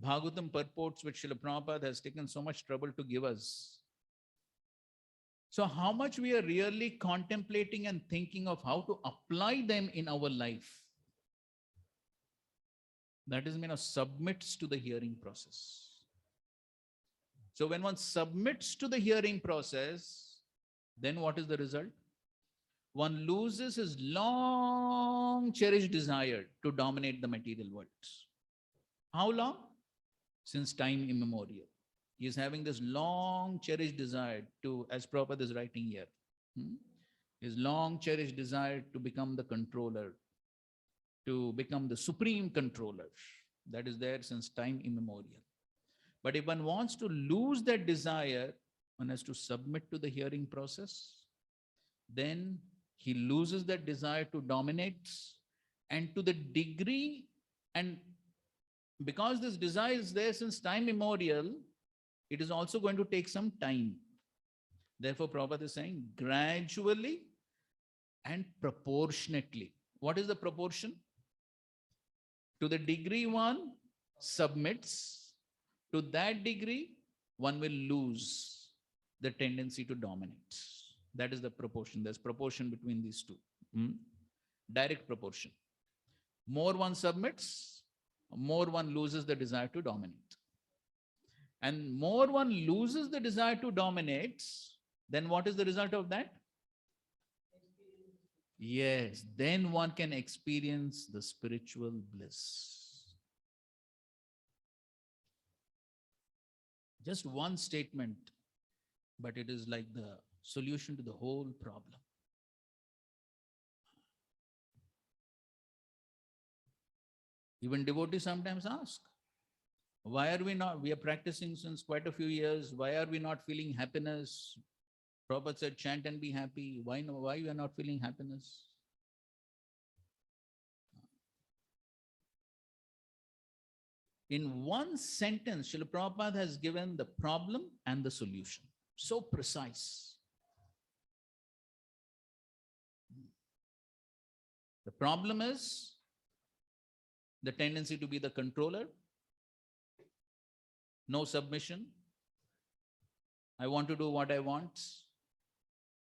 Bhagavatam purports which Srila Prabhupada has taken so much trouble to give us. So how much we are really contemplating and thinking of how to apply them in our life. That is, submits to the hearing process. So when one submits to the hearing process, then what is the result? one loses his long cherished desire to dominate the material world. How long? Since time immemorial. He is having this long cherished desire to, as Prabhupada is writing here, his long cherished desire to become the controller, to become the supreme controller. That is there since time immemorial. But if one wants to lose that desire, one has to submit to the hearing process. Then he loses that desire to dominate, and to the degree, and because this desire is there since time immemorial, it is also going to take some time. Therefore, Prabhupada is saying gradually and proportionately. What is the proportion? To the degree one submits, to that degree, one will lose the tendency to dominate. That is the proportion. There's proportion between these two. Direct proportion. More one submits, more one loses the desire to dominate. And more one loses the desire to dominate, then what is the result of that? Yes, then one can experience the spiritual bliss. Just one statement, but it is like the solution to the whole problem. Even devotees sometimes ask, why are we not, we are practicing since quite a few years, why are we not feeling happiness? Prabhupada said, chant and be happy. Why we are not feeling happiness? In one sentence, Srila Prabhupada has given the problem and the solution. So precise. The problem is the tendency to be the controller, no submission. I want to do what I want.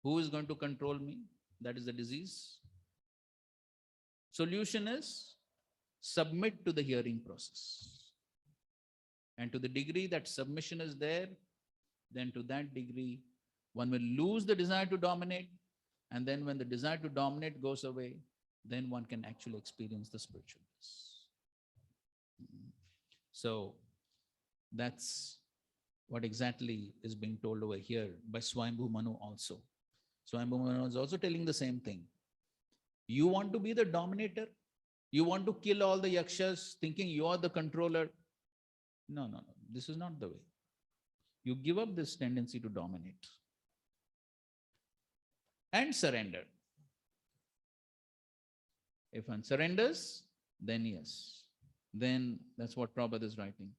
Who is going to control me? That is the disease. Solution is submit to the hearing process. And to the degree that submission is there, then to that degree, one will lose the desire to dominate. And then when the desire to dominate goes away, then one can actually experience the spiritual bliss. So that's what exactly is being told over here by Swayambhu Manu also. Swayambhu Manu is also telling the same thing. You want to be the dominator? You want to kill all the yakshas thinking you are the controller? No. This is not the way. You give up this tendency to dominate and surrender. If one surrenders, then yes. Then that's what Prabhupada is writing.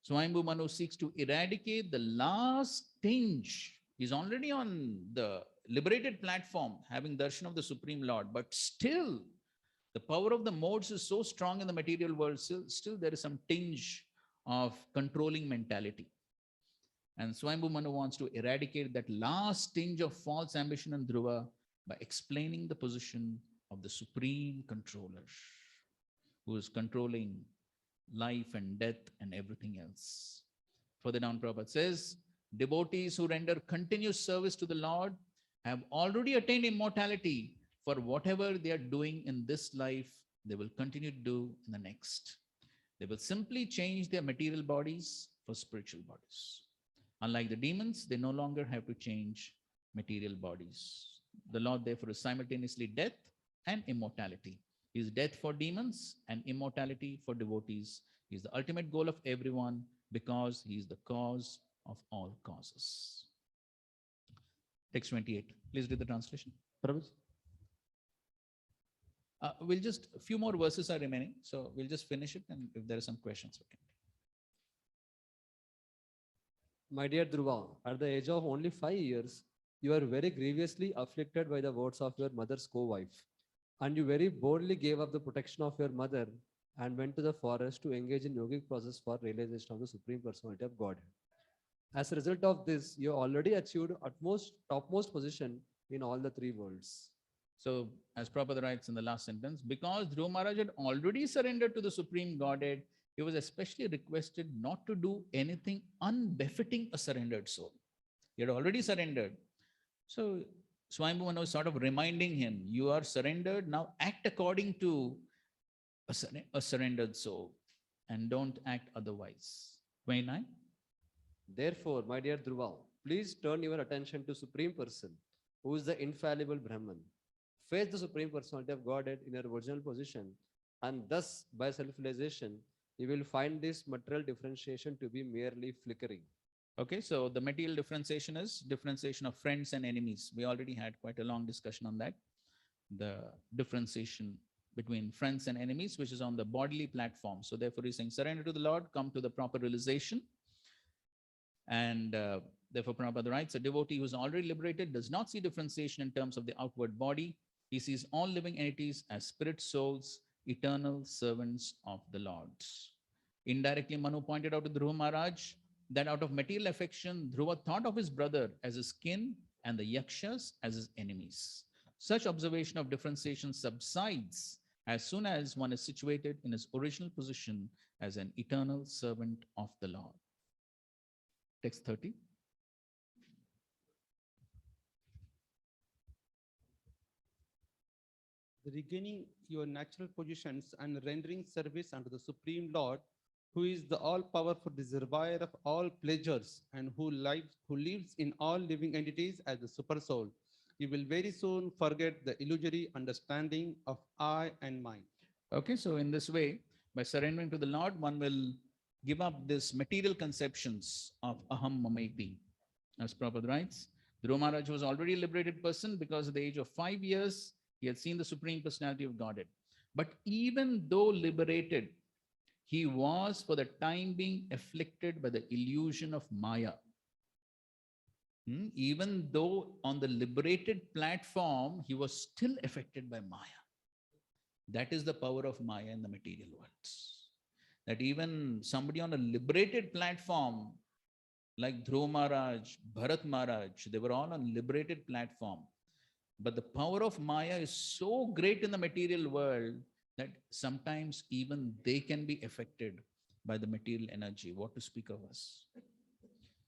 Swayambhu Manu seeks to eradicate the last tinge. He's already on the liberated platform, having darshan of the Supreme Lord, but still the power of the modes is so strong in the material world, still there is some tinge of controlling mentality. And Swayambhu Manu wants to eradicate that last tinge of false ambition in Dhruva by explaining the position of the supreme controller who is controlling life and death and everything else. Further down, Prabhupada says, devotees who render continuous service to the Lord have already attained immortality. For whatever they are doing in this life, they will continue to do in the next. They will simply change their material bodies for spiritual bodies. Unlike the demons, they no longer have to change material bodies. The Lord, therefore, is simultaneously death and immortality. He is death for demons and immortality for devotees. He is the ultimate goal of everyone because he is the cause of all causes. Text 28. Please read the translation. Prabhuji. We'll just, a few more verses are remaining. So we'll just finish it, and if there are some questions, we can. My dear Dhruva, at the age of only 5 years, you are very grievously afflicted by the words of your mother's co-wife. And you very boldly gave up the protection of your mother and went to the forest to engage in yogic process for realization of the Supreme Personality of Godhead. As a result of this, you already achieved topmost position in all the three worlds. So, as Prabhupada writes in the last sentence, because Dhruva Maharaj had already surrendered to the Supreme Godhead, he was especially requested not to do anything unbefitting a surrendered soul. He had already surrendered. So, Swayambhu Manu is sort of reminding him, you are surrendered, now act according to a surrendered soul and don't act otherwise. 29. Therefore, my dear Dhruva, please turn your attention to Supreme Person, who is the infallible Brahman. Face the Supreme Personality of Godhead in her original position, and thus, by self-realization, you will find this material differentiation to be merely flickering. Okay, so the material differentiation is differentiation of friends and enemies. We already had quite a long discussion on that. The differentiation between friends and enemies, which is on the bodily platform. So therefore he's saying, surrender to the Lord, come to the proper realization. And therefore Prabhupada writes, a devotee who is already liberated does not see differentiation in terms of the outward body. He sees all living entities as spirit souls, eternal servants of the Lord. Indirectly, Manu pointed out to Dhruva Maharaj that out of material affection, Dhruva thought of his brother as his kin and the yakshas as his enemies. Such observation of differentiation subsides as soon as one is situated in his original position as an eternal servant of the Lord. Text 30. Regaining your natural positions and rendering service unto the Supreme Lord, who is the all-powerful reservoir of all pleasures and who lives in all living entities as the super soul. You will very soon forget the illusory understanding of I and mine. Okay, so in this way, by surrendering to the Lord, one will give up this material conceptions of aham mameti. As Prabhupada writes, Dhruva Maharaj was already a liberated person because at the age of 5 years, he had seen the Supreme Personality of Godhead. But even though liberated, he was for the time being afflicted by the illusion of Maya. Even though on the liberated platform, he was still affected by Maya. That is the power of Maya in the material worlds. That even somebody on a liberated platform, like Dhruva Maharaj, Bharat Maharaj, they were all on liberated platform. But the power of Maya is so great in the material world that sometimes even they can be affected by the material energy. What to speak of us?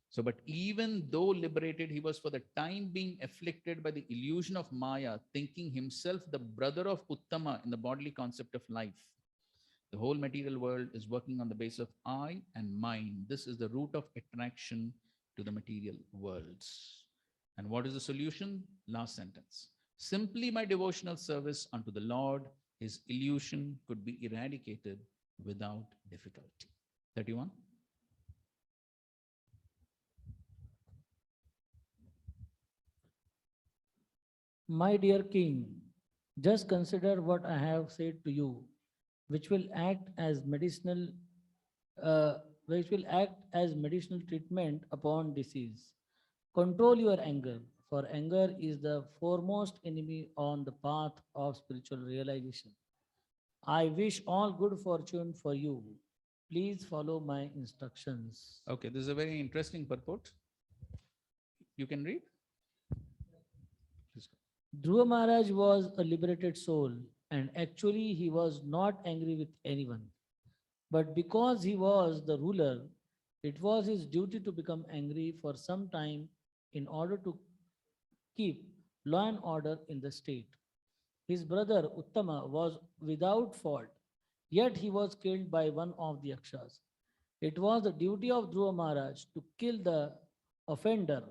So, but even though liberated, he was for the time being afflicted by the illusion of Maya, thinking himself the brother of Uttama in the bodily concept of life. The whole material world is working on the basis of I and mine. This is the root of attraction to the material worlds. And what is the solution? Last sentence. Simply by devotional service unto the Lord, his illusion could be eradicated without difficulty. 31. My dear king, just consider what I have said to you, which will act as medicinal treatment upon disease. Control your anger, for anger is the foremost enemy on the path of spiritual realization. I wish all good fortune for you. Please follow my instructions. Okay, this is a very interesting purport. You can read. Dhruva Maharaj was a liberated soul, and actually he was not angry with anyone. But because he was the ruler, it was his duty to become angry for some time in order to keep law and order in the state. His brother Uttama was without fault, yet he was killed by one of the Yakshas. It was the duty of Dhruva Maharaj to kill the offender,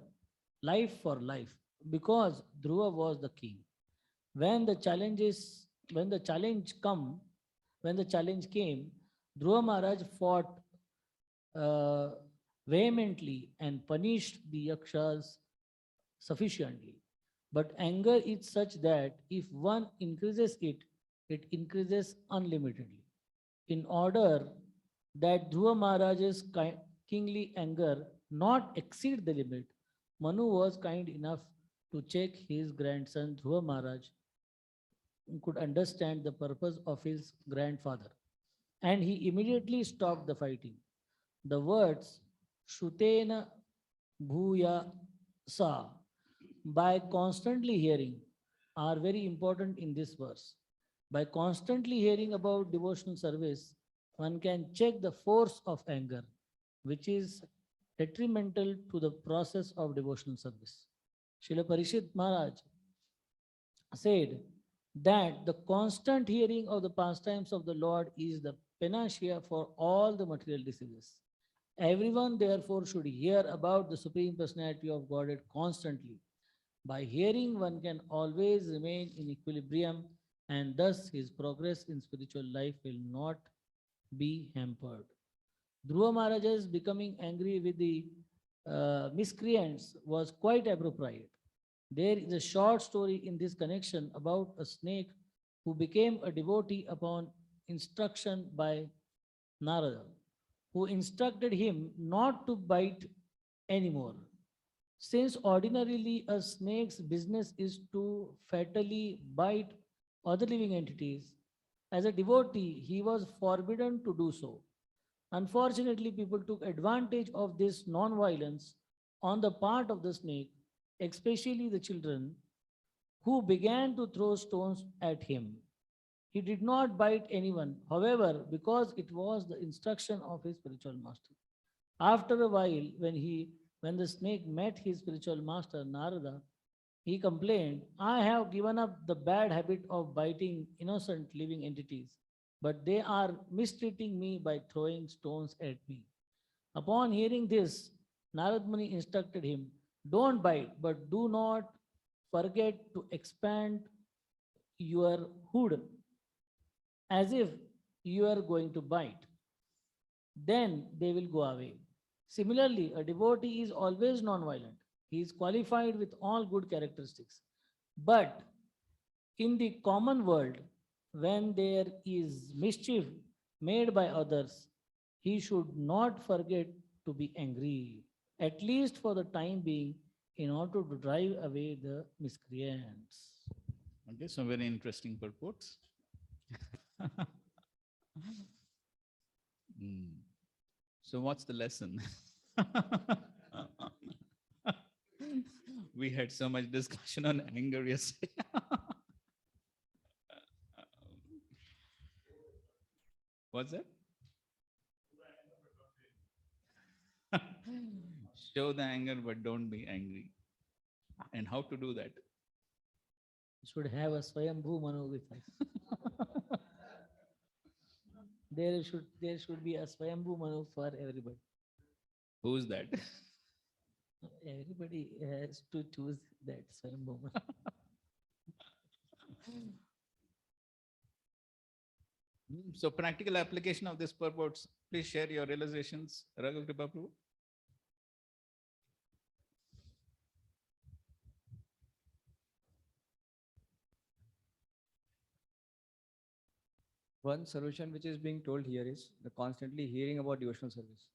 life for life, because Dhruva was the king. When the challenge came, Dhruva Maharaj fought vehemently and punished the Yakshas sufficiently. But anger is such that if one increases it, it increases unlimitedly. In order that Dhruva Maharaj's kingly anger not exceed the limit, Manu was kind enough to check his grandson Dhruva Maharaj, who could understand the purpose of his grandfather. And he immediately stopped the fighting. The words Shutena Bhuya Sa, by constantly hearing, are very important in this verse. By constantly hearing about devotional service, one can check the force of anger, which is detrimental to the process of devotional service. Srila Parishit Maharaj said that the constant hearing of the pastimes of the Lord is the panacea for all the material diseases. Everyone, therefore, should hear about the Supreme Personality of Godhead constantly. By hearing, one can always remain in equilibrium, and thus his progress in spiritual life will not be hampered. Dhruva Maharaj's becoming angry with the miscreants was quite appropriate. There is a short story in this connection about a snake who became a devotee upon instruction by Narada, who instructed him not to bite anymore. Since ordinarily a snake's business is to fatally bite other living entities, as a devotee, he was forbidden to do so. Unfortunately, people took advantage of this non-violence on the part of the snake, especially the children, who began to throw stones at him. He did not bite anyone, however, because it was the instruction of his spiritual master. After a while, when the snake met his spiritual master, Narada, he complained, I have given up the bad habit of biting innocent living entities, but they are mistreating me by throwing stones at me. Upon hearing this, Narad Muni instructed him, don't bite, but do not forget to expand your hood as if you are going to bite. Then they will go away. Similarly, a devotee is always non-violent. He is qualified with all good characteristics. But in the common world, when there is mischief made by others, he should not forget to be angry, at least for the time being, in order to drive away the miscreants. Okay, so very interesting purports. So what's the lesson? We had so much discussion on anger yesterday. What's that? Show the anger, but don't be angry. And how to do that? Should have a Swayambhu Manu with us. There should be a Swayambhu Manu for everybody. Who's that? Everybody has to choose that Swayambhu Manu. So practical application of this purports. Please share your realizations. Raghu Kripa Prabhu. One solution which is being told here is the constantly hearing about devotional service.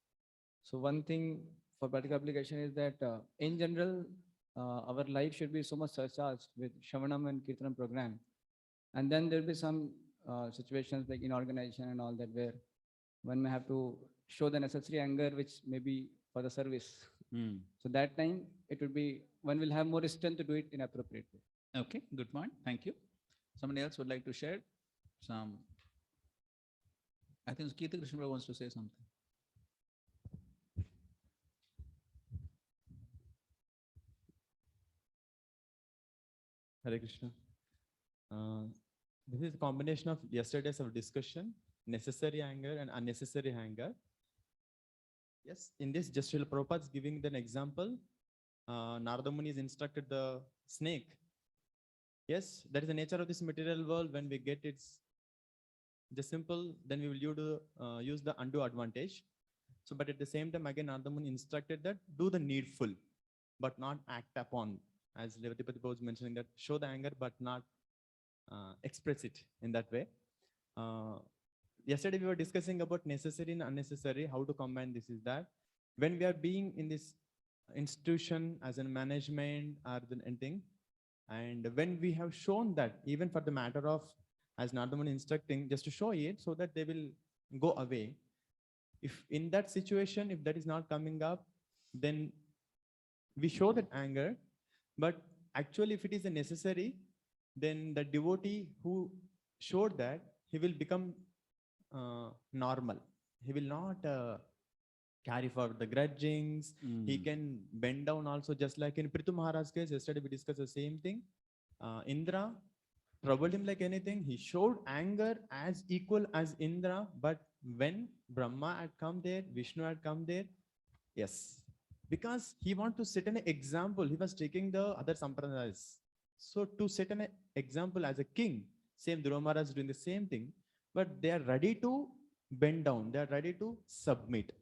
So one thing for practical application is that in general, our life should be so much surcharged with Shavanam and Kirtanam program. And then there'll be some situations like in organization and all that where one may have to show the necessary anger, which may be for the service. So that time it would be, one will have more strength to do it in appropriate way. Okay, good point. Thank you. Somebody else would like to share some. I think Kirti Krishna wants to say something. Hare Krishna. This is a combination of yesterday's of discussion, necessary anger and unnecessary anger. Yes, in this, just Srila Prabhupada is giving an example. Narada Muni is instructed the snake. Yes, that is the nature of this material world. When we get it's just simple, then we will use the undue advantage. So, but at the same time, again, Narada Muni instructed that do the needful, but not act upon. As Levatipati was mentioning that show the anger, but not express it in that way. Yesterday we were discussing about necessary and unnecessary, how to combine this is that. When we are being in this institution as in management or anything, and when we have shown that, even for the matter of, as Narada Muni instructing, just to show it so that they will go away. If in that situation, if that is not coming up, then we show that anger. But actually, if it is a necessary, then the devotee who showed that, he will become normal. He will not carry forward the grudgings. He can bend down also, just like in Dhruva Maharaj's case. Yesterday we discussed the same thing. Indra troubled him like anything. He showed anger as equal as Indra, but when Brahma had come there, Vishnu had come there, yes, because he wanted to set an example. He was taking the other sampradayas. So to set an example as a king, same Dhruva Maharaj doing the same thing, but they are ready to bend down. They are ready to submit.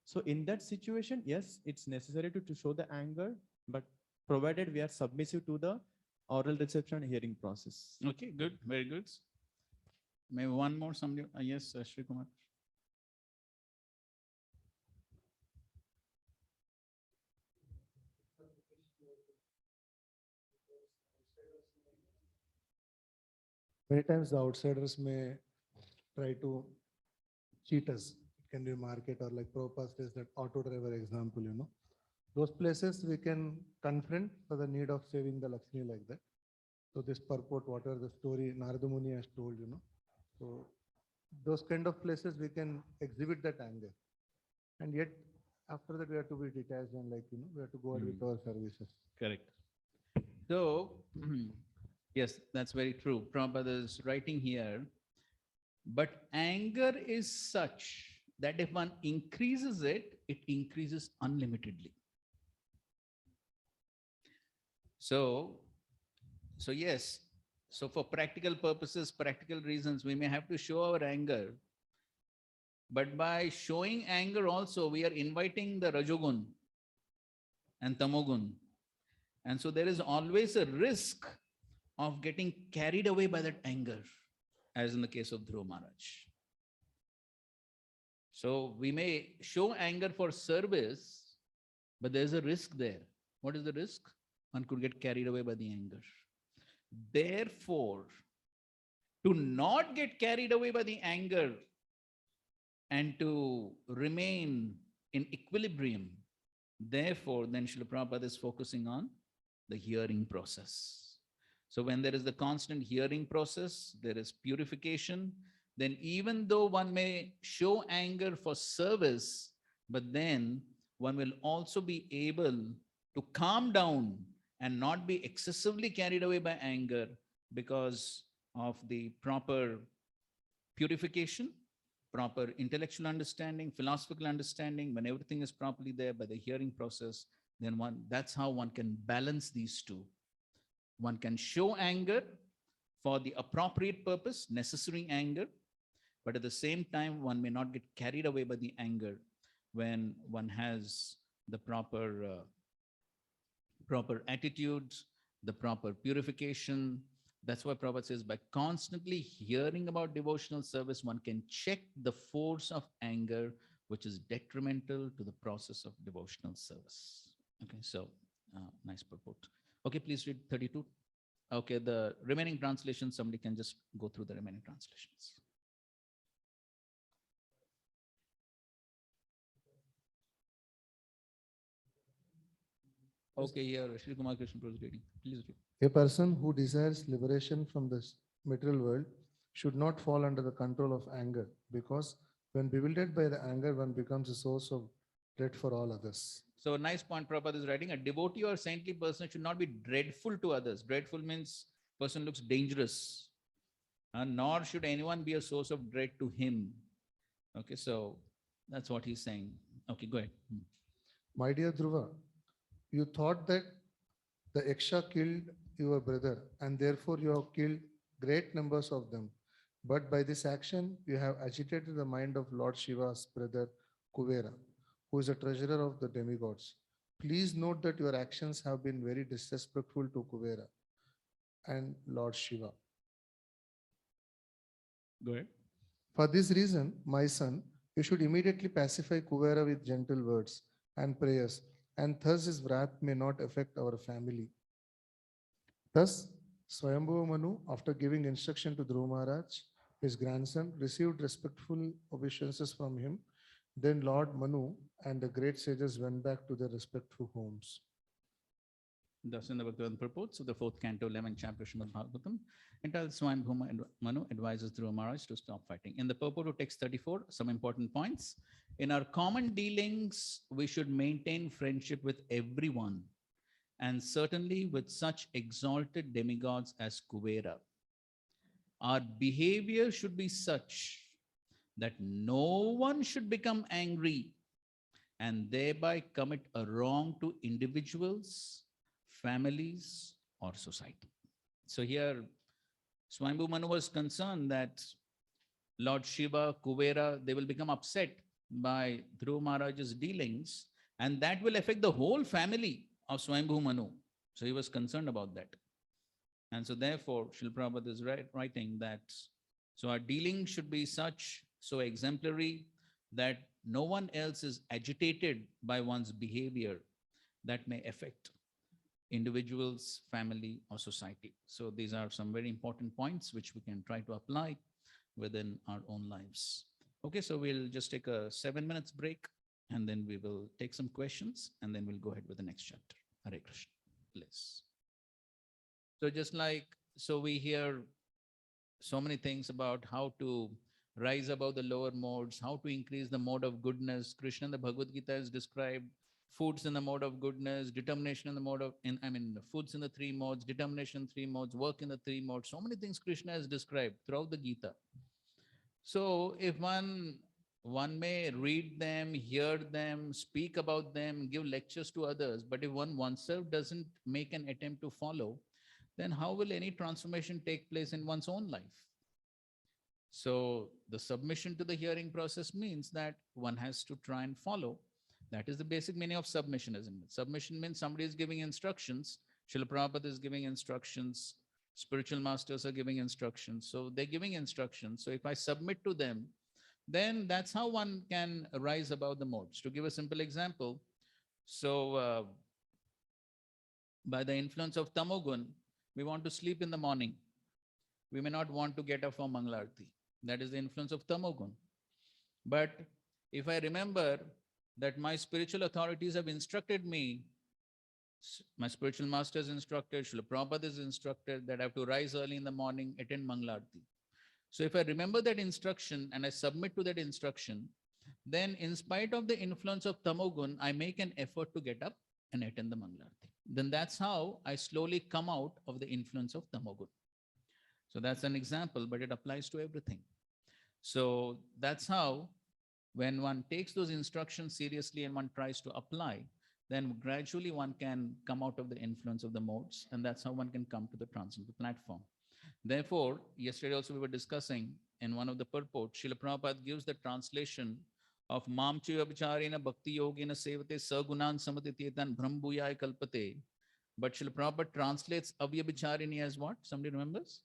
So in that situation, yes, it's necessary to show the anger, but provided we are submissive to the oral reception and hearing process. Okay, good, very good. Maybe one more, somebody, yes, Shri Kumar. Many times the outsiders may try to cheat us. It can be market or like Prabhupada says that auto driver example, Those places we can confront for the need of saving the Lakshmi like that. So this purport, whatever the story Narada Muni has told, So those kind of places we can exhibit that anger. And yet after that we have to be detached and we have to go on with our services. Correct. So, yes, that's very true. Prabhupada is writing here, but anger is such that if one increases it, it increases unlimitedly. So yes, so for practical purposes, practical reasons, we may have to show our anger. But by showing anger also, we are inviting the Rajogun and Tamogun. And so there is always a risk of getting carried away by that anger, as in the case of Dhruva Maharaj. So we may show anger for service, but there's a risk there. What is the risk? One could get carried away by the anger. Therefore, to not get carried away by the anger and to remain in equilibrium, therefore, then Srila Prabhupada is focusing on the hearing process. So when there is the constant hearing process, there is purification, then even though one may show anger for service, but then one will also be able to calm down and not be excessively carried away by anger because of the proper purification, proper intellectual understanding, philosophical understanding. When everything is properly there by the hearing process, then that's how one can balance these two. One can show anger for the appropriate purpose, necessary anger, but at the same time, one may not get carried away by the anger when one has the proper attitudes, the proper purification. That's why Prabhupada says, by constantly hearing about devotional service, one can check the force of anger, which is detrimental to the process of devotional service. Okay, so nice purport. Okay, please read 32. Okay, the remaining translations, somebody can just go through the remaining translations. Okay, here, Shri Kumar Krishna Prabhu is reading. Please read. A person who desires liberation from this material world should not fall under the control of anger, because when bewildered by the anger, one becomes a source of dread for all others. So a nice point Prabhupada is writing. A devotee or saintly person should not be dreadful to others. Dreadful means person looks dangerous, nor should anyone be a source of dread to him. Okay, so that's what he's saying. Okay, go ahead. My dear Dhruva, you thought that the Yaksha killed your brother, and therefore you have killed great numbers of them. But by this action, you have agitated the mind of Lord Shiva's brother Kuvera, who is a treasurer of the demigods. Please note that your actions have been very disrespectful to Kuvera and Lord Shiva. Go ahead. For this reason, my son, you should immediately pacify Kuvera with gentle words and prayers, and thus his wrath may not affect our family. Thus, Swayambhuva Manu, after giving instruction to Dhruva Maharaj, his grandson, received respectful obeisances from him. Then Lord Manu and the great sages went back to their respectful homes. Thus in the Bhaktivedanta purports of the 4th canto, 11th chapter Srimad Bhagavatam, entitled Swayambhuva Manu advises Dhruva Maharaj to stop fighting. In the purport of text 34, some important points. In our common dealings, we should maintain friendship with everyone, and certainly with such exalted demigods as Kuvera. Our behavior should be such that no one should become angry and thereby commit a wrong to individuals, families, or society. So here, Swayambhu Manu was concerned that Lord Shiva, Kuvera, they will become upset by Dhruva Maharaj's dealings, and that will affect the whole family of Swayambhu Manu. So he was concerned about that. And so therefore, Srila Prabhupada is writing that, so our dealing should be such, so exemplary, that no one else is agitated by one's behavior that may affect individuals, family, or society. So these are some very important points which we can try to apply within our own lives. Okay, so we'll just take a 7 minutes break and then we will take some questions and then we'll go ahead with the next chapter. Hare Krishna, please. So just like, so we hear so many things about how to rise above the lower modes, how to increase the mode of goodness. Krishna in the Bhagavad Gita has described foods in the mode of goodness, determination in the mode of, foods in the 3 modes, determination in 3 modes, work in the 3 modes. So many things Krishna has described throughout the Gita. So if one may read them, hear them, speak about them, give lectures to others, but if one oneself doesn't make an attempt to follow, then how will any transformation take place in one's own life? So the submission to the hearing process means that one has to try and follow. That is the basic meaning of submission, isn't it? Submission means somebody is giving instructions. Srila Prabhupada is giving instructions. Spiritual masters are giving instructions. So they're giving instructions. So if I submit to them, then that's how one can rise above the modes. To give a simple example, so by the influence of Tamogun, we want to sleep in the morning. We may not want to get up for Mangalarti. That is the influence of Tamogun. But if I remember that my spiritual authorities have instructed me, my spiritual master is instructed, Srila Prabhupada is instructed that I have to rise early in the morning, attend Mangalarti. So if I remember that instruction and I submit to that instruction, then in spite of the influence of Tamogun, I make an effort to get up and attend the Mangalarti. Then that's how I slowly come out of the influence of Tamogun. So that's an example, but it applies to everything. So that's how when one takes those instructions seriously and one tries to apply, then gradually one can come out of the influence of the modes, and that's how one can come to the transcendental platform. Therefore, yesterday also we were discussing in one of the purports, Srila Prabhupada gives the translation of Mamchu Abhicharena Bhakti Yogena Sevate Sagunan Samadityetan Brahmbhuyaya Kalpate. But Srila Prabhupada translates Avyabhicharini as what? Somebody remembers?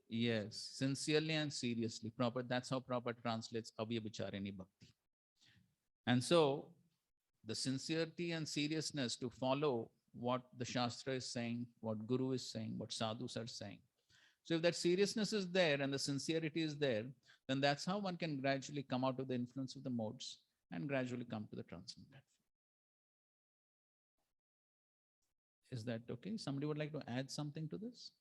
Yes, sincerely and seriously. Prabhupada, that's how Prabhupada translates Avyabhicharini Bhakti. And so, the sincerity and seriousness to follow what the Shastra is saying, what Guru is saying, what sadhus are saying. So if that seriousness is there and the sincerity is there, then that's how one can gradually come out of the influence of the modes and gradually come to the transcendental platform. Is that okay? Somebody would like to add something to this?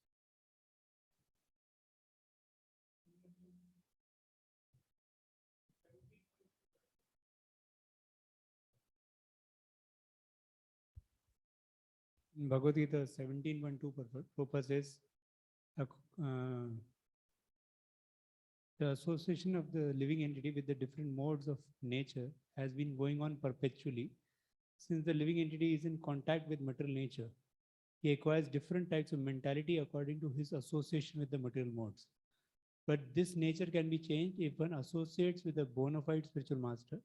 In Bhagavad Gita 17.2 purpose is the association of the living entity with the different modes of nature has been going on perpetually. Since the living entity is in contact with material nature, he acquires different types of mentality according to his association with the material modes. But this nature can be changed if one associates with a bona fide spiritual master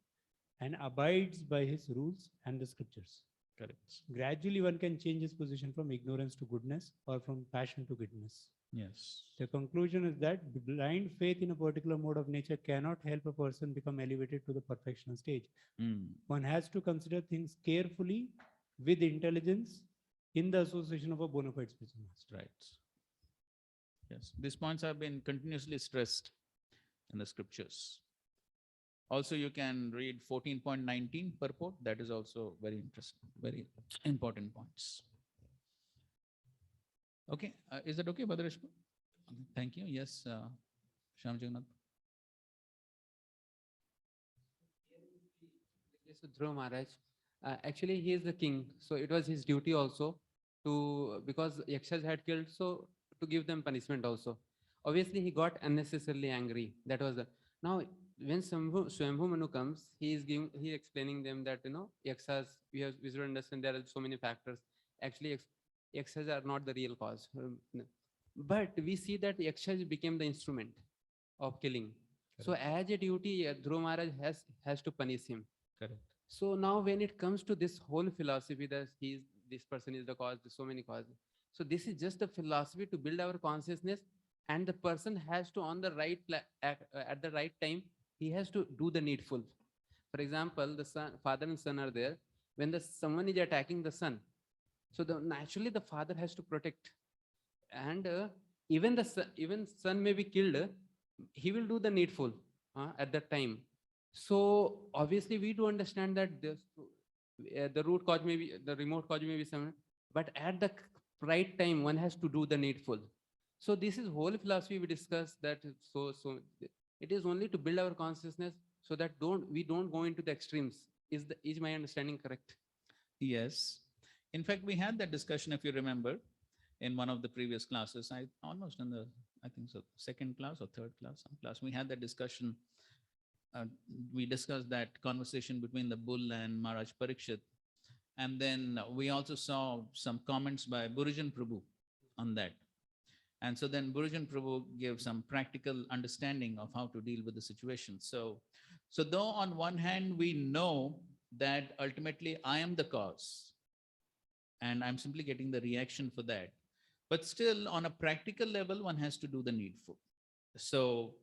and abides by his rules and the scriptures. Correct. Gradually, one can change his position from ignorance to goodness or from passion to goodness. Yes. The conclusion is that blind faith in a particular mode of nature cannot help a person become elevated to the perfectional stage. One has to consider things carefully with intelligence in the association of a bona fide spiritual master. Right. Yes, these points have been continuously stressed in the scriptures. Also, you can read 14.19 purport. That is also very interesting, very important points. Okay, is that okay, Bhadrashpa? Thank you. Yes, Shyam Jagannath. Yes, Dhruva Maharaj. Actually, he is the king, so it was his duty also to, because Yakshas had killed, so to give them punishment also. Obviously, he got unnecessarily angry. That was the, now when Swambhu Manu comes, he explaining them that, Yakshas, we should understand there are so many factors. Actually, Yakshas are not the real cause. No. But we see that Yakshas became the instrument of killing. So as a duty, Dhruva Maharaj has to punish him. Correct. So now when it comes to this whole philosophy that this person is the cause, there's so many causes. So this is just a philosophy to build our consciousness, and the person has to on the right at the right time, he has to do the needful. For example, the father and son are there. When someone is attacking the son, so naturally the father has to protect, and even even son may be killed, he will do the needful at that time. So obviously we do understand that the root cause may be, the remote cause may be some, but at the right time one has to do the needful. So this is whole philosophy we discuss that. So it is only to build our consciousness so that we don't go into the extremes. Is my understanding correct? Yes. In fact, we had that discussion, if you remember, in one of the previous classes. Almost in the, I think so, second class or third class, some class, we had that discussion. We discussed that conversation between the bull and Maharaj Parikshit. And then we also saw some comments by Burijan Prabhu on that. And so then Burijan Prabhu gave some practical understanding of how to deal with the situation. So though on one hand, we know that ultimately I am the cause and I'm simply getting the reaction for that, but still on a practical level, one has to do the needful. So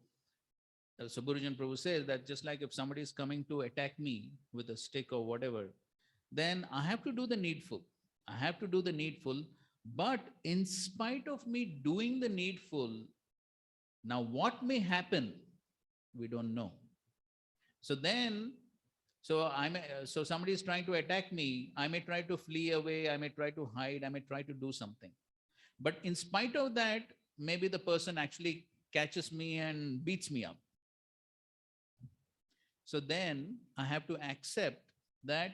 Burijan Prabhu says that just like if somebody is coming to attack me with a stick or whatever, then I have to do the needful. I have to do the needful. But in spite of me doing the needful, now what may happen, we don't know. So then, so somebody is trying to attack me, I may try to flee away, I may try to hide, I may try to do something. But in spite of that, maybe the person actually catches me and beats me up. So then I have to accept that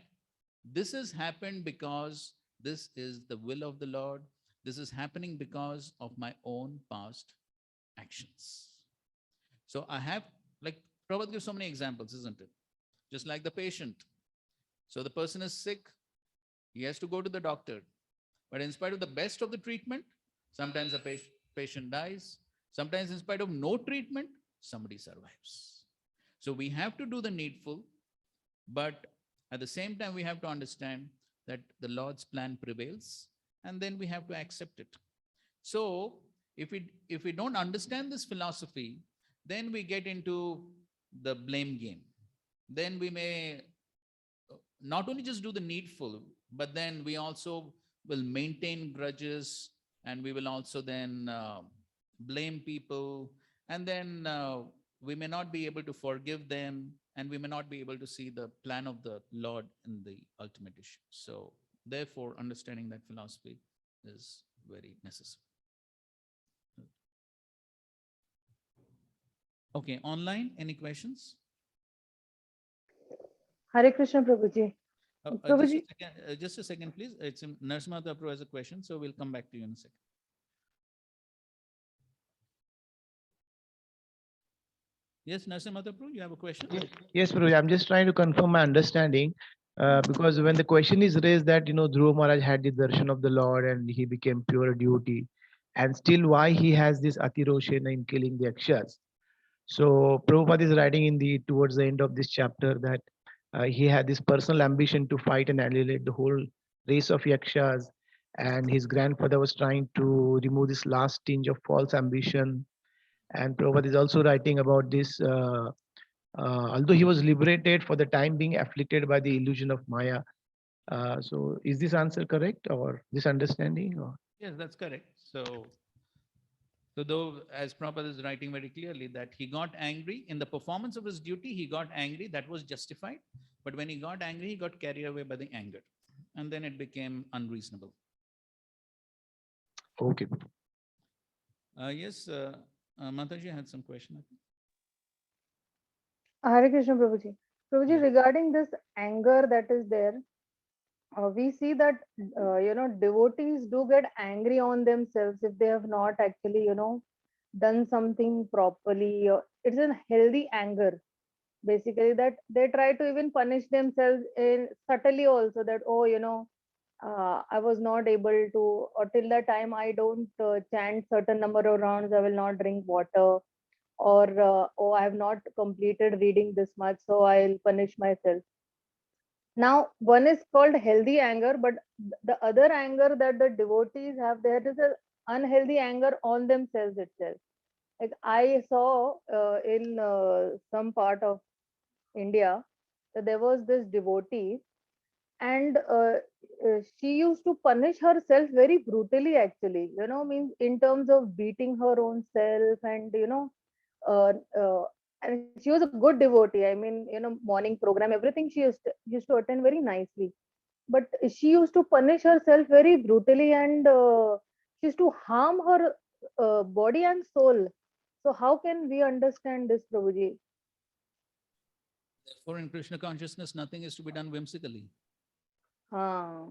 this has happened because this is the will of the Lord. This is happening because of my own past actions. So I have, like Prabhupada gives so many examples, isn't it? Just like the patient. So the person is sick, he has to go to the doctor. But in spite of the best of the treatment, sometimes the patient dies. Sometimes in spite of no treatment, somebody survives. So we have to do the needful, but at the same time, we have to understand that the Lord's plan prevails, and then we have to accept it. So if we don't understand this philosophy, then we get into the blame game. Then we may not only just do the needful, but then we also will maintain grudges, and we will also then blame people, and then we may not be able to forgive them, and we may not be able to see the plan of the Lord in the ultimate issue. So therefore, understanding that philosophy is very necessary. Okay, online, any questions? Hare Krishna, Prabhuji. Prabhuji. Just a second, please. It's Narasimha Prabhu has a question, so we'll come back to you in a second. Yes, Narasimha Prabhu, you have a question? Yes, Prabhuji. I'm just trying to confirm my understanding. Because when the question is raised that, Dhruva Maharaj had the darshan of the Lord and he became pure devotee, and still why he has this Atiroshena in killing the Yakshas. So Prabhupada is writing towards the end of this chapter that he had this personal ambition to fight and annihilate the whole race of Yakshas, and his grandfather was trying to remove this last tinge of false ambition. And Prabhupada is also writing about this, although he was liberated, for the time being afflicted by the illusion of Maya. So is this answer correct, or this understanding? Or? Yes, that's correct. So though, as Prabhupada is writing very clearly, that he got angry in the performance of his duty, he got angry, that was justified. But when he got angry, he got carried away by the anger. And then it became unreasonable. Okay. Yes, Mataji had some question. Hare Krishna, Prabhuji. Prabhuji, Yes. regarding this anger that is there, we see that devotees do get angry on themselves if they have not actually done something properly. It's a healthy anger, basically, that they try to even punish themselves in subtly also, that I was not able to, or till the time I don't chant certain number of rounds, I will not drink water, or oh, I have not completed reading this much, so I'll punish myself. Now, one is called healthy anger, but the other anger that the devotees have, there is a unhealthy anger on themselves itself. Like I saw in some part of India, that there was this devotee, and she used to punish herself very brutally, actually, means in terms of beating her own self, and uh, uh, and she was a good devotee. I mean, morning program, everything she used to attend very nicely, but she used to punish herself very brutally, and she used to harm her body and soul. So how can we understand this, Prabhuji? Therefore, in Krishna consciousness, nothing is to be done whimsically. Ah.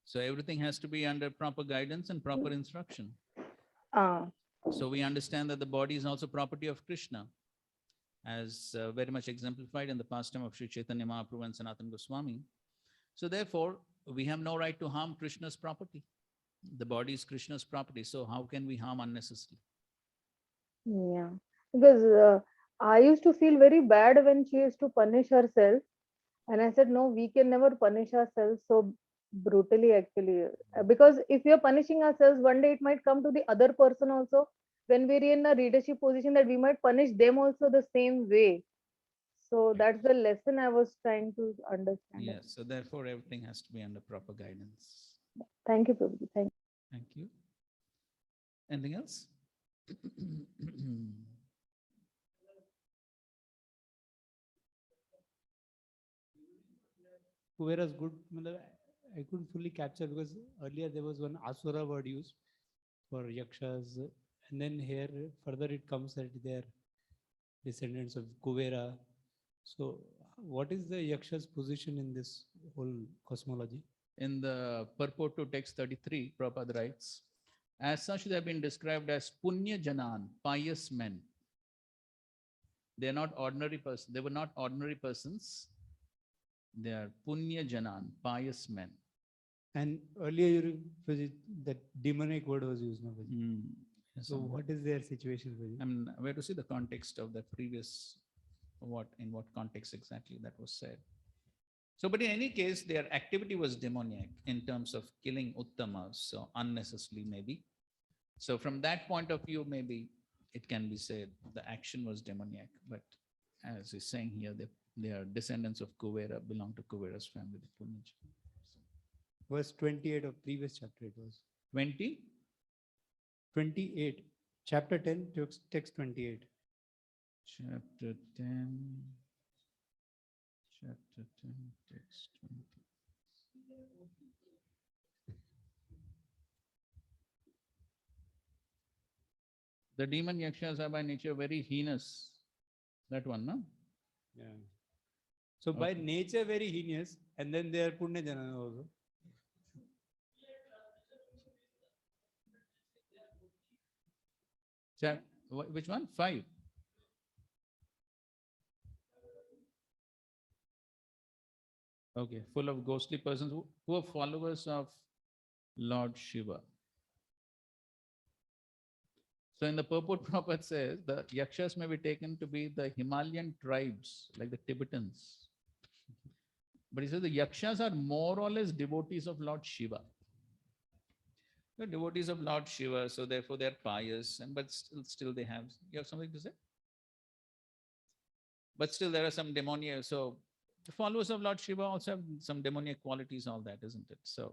So everything has to be under proper guidance and proper instruction. Ah. So we understand that the body is also property of Krishna, as very much exemplified in the pastime of Sri Chaitanya Mahaprabhu and Sanatana Goswami. So therefore, we have no right to harm Krishna's property. The body is Krishna's property. So how can we harm unnecessarily? Yeah, because I used to feel very bad when she used to punish herself, and I said, no, we can never punish ourselves so brutally, actually. Because if we are punishing ourselves, one day it might come to the other person also, when we're in a leadership position, that we might punish them also the same way. So that's the lesson I was trying to understand. Yes. So therefore, everything has to be under proper guidance. Thank you, Prabhuji. Thank you. Thank you. Anything else? Kuvera's good. I couldn't fully capture because earlier there was one asura word used for yakshas, and then here further it comes that they are descendants of Kuvera. So, what is the yaksha's position in this whole cosmology? In the purport to text 33, Prabhupada writes, as such, they have been described as Punya Janan, pious men. They are not ordinary persons. They were not ordinary persons. They are Punya Janan, pious men. And earlier that demonic word was used. No? Yes, So what is their situation? I mean, we have to see the context of the previous, in what context exactly that was said. So, but in any case, their activity was demoniac in terms of killing Uttamas, so unnecessarily maybe. So from that point of view, maybe it can be said the action was demoniac, but as he's saying here, they are descendants of Kuvera, belong to Kuvera's family, the Punaj. Verse 28 of previous chapter it was. 20? 28. Chapter 10, text 28. Chapter 10. Chapter 10, text 20. The demon yakshas are by nature very heinous. That one, no? Yeah. So by nature very heinous, and then they are Punya Jana also. Which one? 5. Okay, full of ghostly persons who are followers of Lord Shiva. So in the purport, Prabhupada says the yakshas may be taken to be the Himalayan tribes, like the Tibetans. But he says the yakshas are more or less devotees of Lord Shiva. They're devotees of Lord Shiva, so therefore they're pious, but still they have. You have something to say? But still there are some demoniac. So the followers of Lord Shiva also have some demoniac qualities, all that, isn't it? So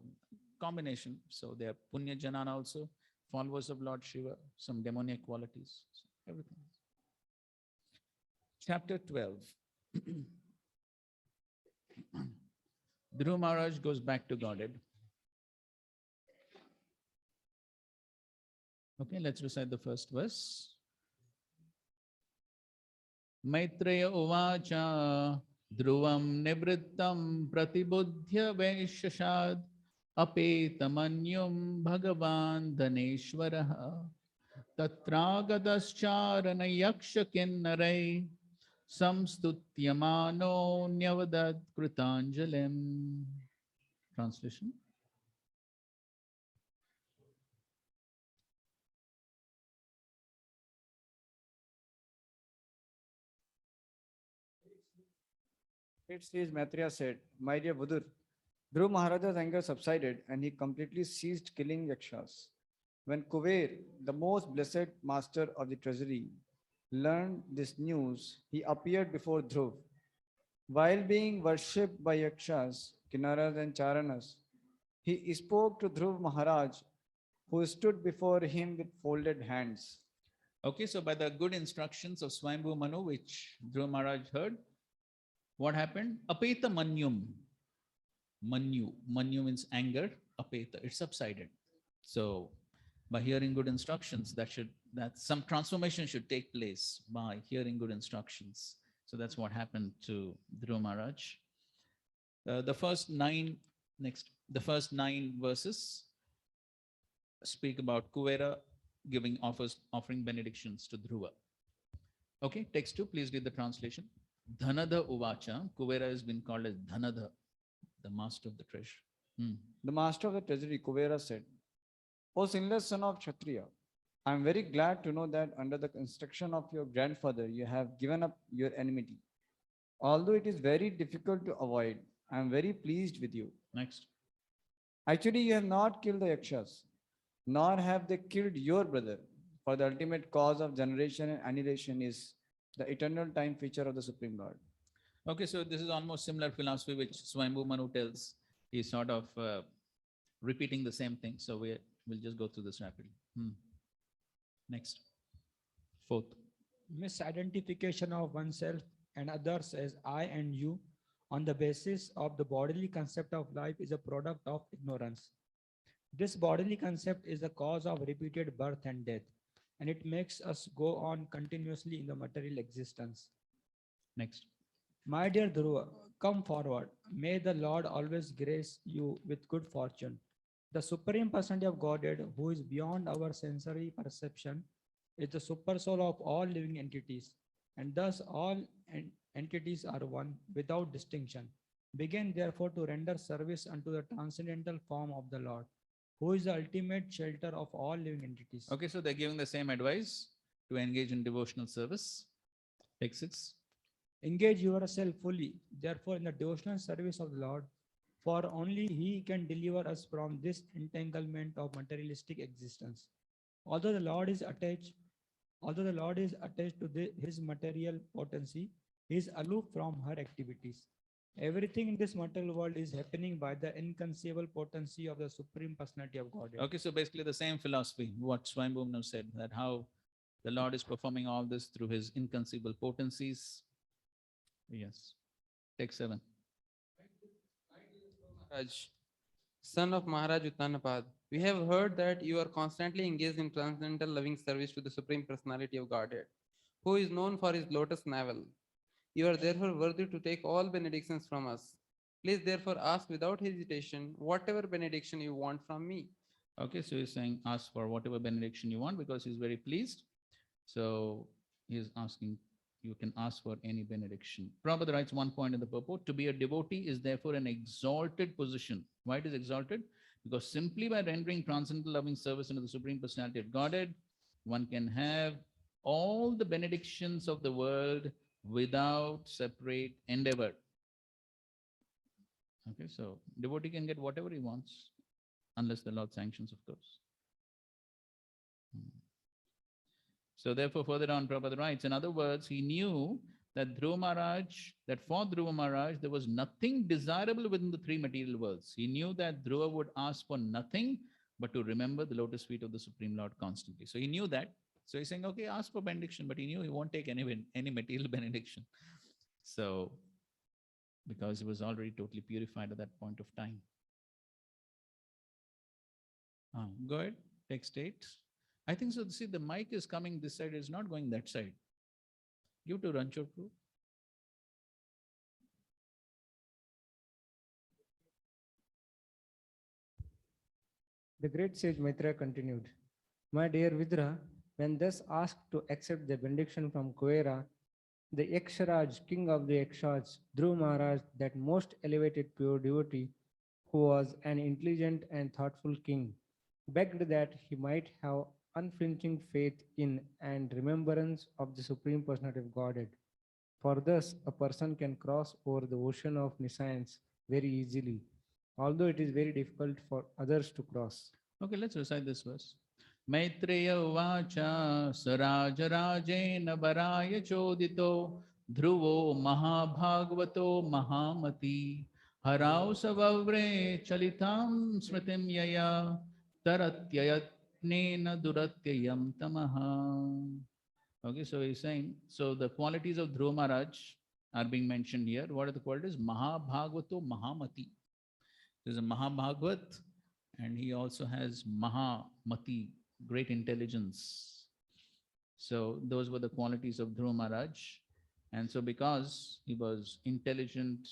combination. So they are Punya Janan also, followers of Lord Shiva, some demoniac qualities, so everything. Chapter 12. Dhruva Maharaj goes back to Godhead. Okay, let's recite the first verse. Maitreya Uvacha Dhruvam nivrittam pratibudhya vaishashad apetamanyum bhagavan dhaneshwaraha tatragatascharana yaksha kinnarai samstutyamano nyavadat kritanjalim. Translation. It says Maitreya said, "My dear Budur, Dhruva Maharaj's anger subsided and he completely ceased killing yakshas. When Kuver, the most blessed master of the treasury, learned this news, he appeared before Dhruv. While being worshipped by yakshas, kinnaras and charanas, he spoke to Dhruva Maharaj, who stood before him with folded hands." Okay, so by the good instructions of Swayambhu Manu, which Dhruva Maharaj heard, what happened? Apeta manyum. Manyu. Manyu means anger. Apeta. It subsided. So by hearing good instructions, that some transformation should take place by hearing good instructions. So that's what happened to Dhruva Maharaj. The first nine verses speak about Kuvera offering benedictions to Dhruva. Okay, text 2, please read the translation. Dhanadha Uvacha, Kuvera has been called as Dhanadha, the master of the treasure. The master of the treasury, Kuvera, said, "O sinless son of Kshatriya, I am very glad to know that under the instruction of your grandfather, you have given up your enmity. Although it is very difficult to avoid, I am very pleased with you." Next. "Actually, you have not killed the Yakshas, nor have they killed your brother, for the ultimate cause of generation and annihilation is the eternal time feature of the Supreme Lord." Okay, so this is almost similar philosophy which Swayambhu Manu tells. He's sort of repeating the same thing. So we'll just go through this rapidly. Next. Fourth. Misidentification of oneself and others as I and you on the basis of the bodily concept of life is a product of ignorance. This bodily concept is the cause of repeated birth and death, and it makes us go on continuously in the material existence. Next. My dear Dhruva, come forward. May the Lord always grace you with good fortune. The Supreme Personality of Godhead, who is beyond our sensory perception, is the super soul of all living entities, and thus all entities are one without distinction. Begin therefore to render service unto the transcendental form of the Lord, who is the ultimate shelter of all living entities. Okay, so they're giving the same advice to engage in devotional service. Take 6. Engage yourself fully, therefore, in the devotional service of the Lord, for only He can deliver us from this entanglement of materialistic existence. Although the Lord is attached to His material potency, He is aloof from her activities. Everything in this material world is happening by the inconceivable potency of the Supreme Personality of Godhead. Okay, so basically the same philosophy, what Swayambhu Manu said, that how the Lord is performing all this through His inconceivable potencies. Yes. Take 7. Maharaj, son of Maharaj Uttanapad, we have heard that you are constantly engaged in transcendental loving service to the Supreme Personality of Godhead, who is known for his lotus navel. You are therefore worthy to take all benedictions from us. Please therefore ask without hesitation whatever benediction you want from me. Okay, so he's saying ask for whatever benediction you want because he's very pleased. So he's asking, you can ask for any benediction. Prabhupada writes one point in the purport: to be a devotee is therefore an exalted position. Why it is exalted? Because simply by rendering transcendental loving service unto the Supreme Personality of Godhead, one can have all the benedictions of the world without separate endeavor. Okay, so devotee can get whatever he wants, unless the Lord sanctions, of course. So therefore, further on, Prabhupada writes, in other words, he knew that for Dhruva Maharaj, there was nothing desirable within the 3 material worlds. He knew that Dhruva would ask for nothing but to remember the lotus feet of the Supreme Lord constantly. So he knew that. So he's saying, okay, ask for benediction, but he knew he won't take any material benediction. So, because he was already totally purified at that point of time. Go ahead, text 8. I think so. See, the mic is coming this side, it's not going that side. Give to Ranchor Prabhu. The great sage Maitreya continued, "My dear Vidra, when thus asked to accept the benediction from Kuvera, the Yaksharaj, king of the Yakshas, Dhruva Maharaj, that most elevated pure devotee, who was an intelligent and thoughtful king, begged that he might have unflinching faith in and remembrance of the Supreme Personality of Godhead. For thus a person can cross over the ocean of nescience very easily, although it is very difficult for others to cross." Okay, let's recite this verse. Maitreya Uvacha Sarajarajena Varaya Chodito Dhruvo Mahabhagavato Mahamati Harau Savavre Chalitam Smritim Yaya Taratyayatnena Duratyayam Tamaha. Okay, so he's saying, so the qualities of Dhruva Maharaj are being mentioned here. What are the qualities? Mahabhagavato Mahamati. There's a Mahabhagavat, and he also has Mahamati, great intelligence. So those were the qualities of Dhruva Maharaj. And so because he was intelligent,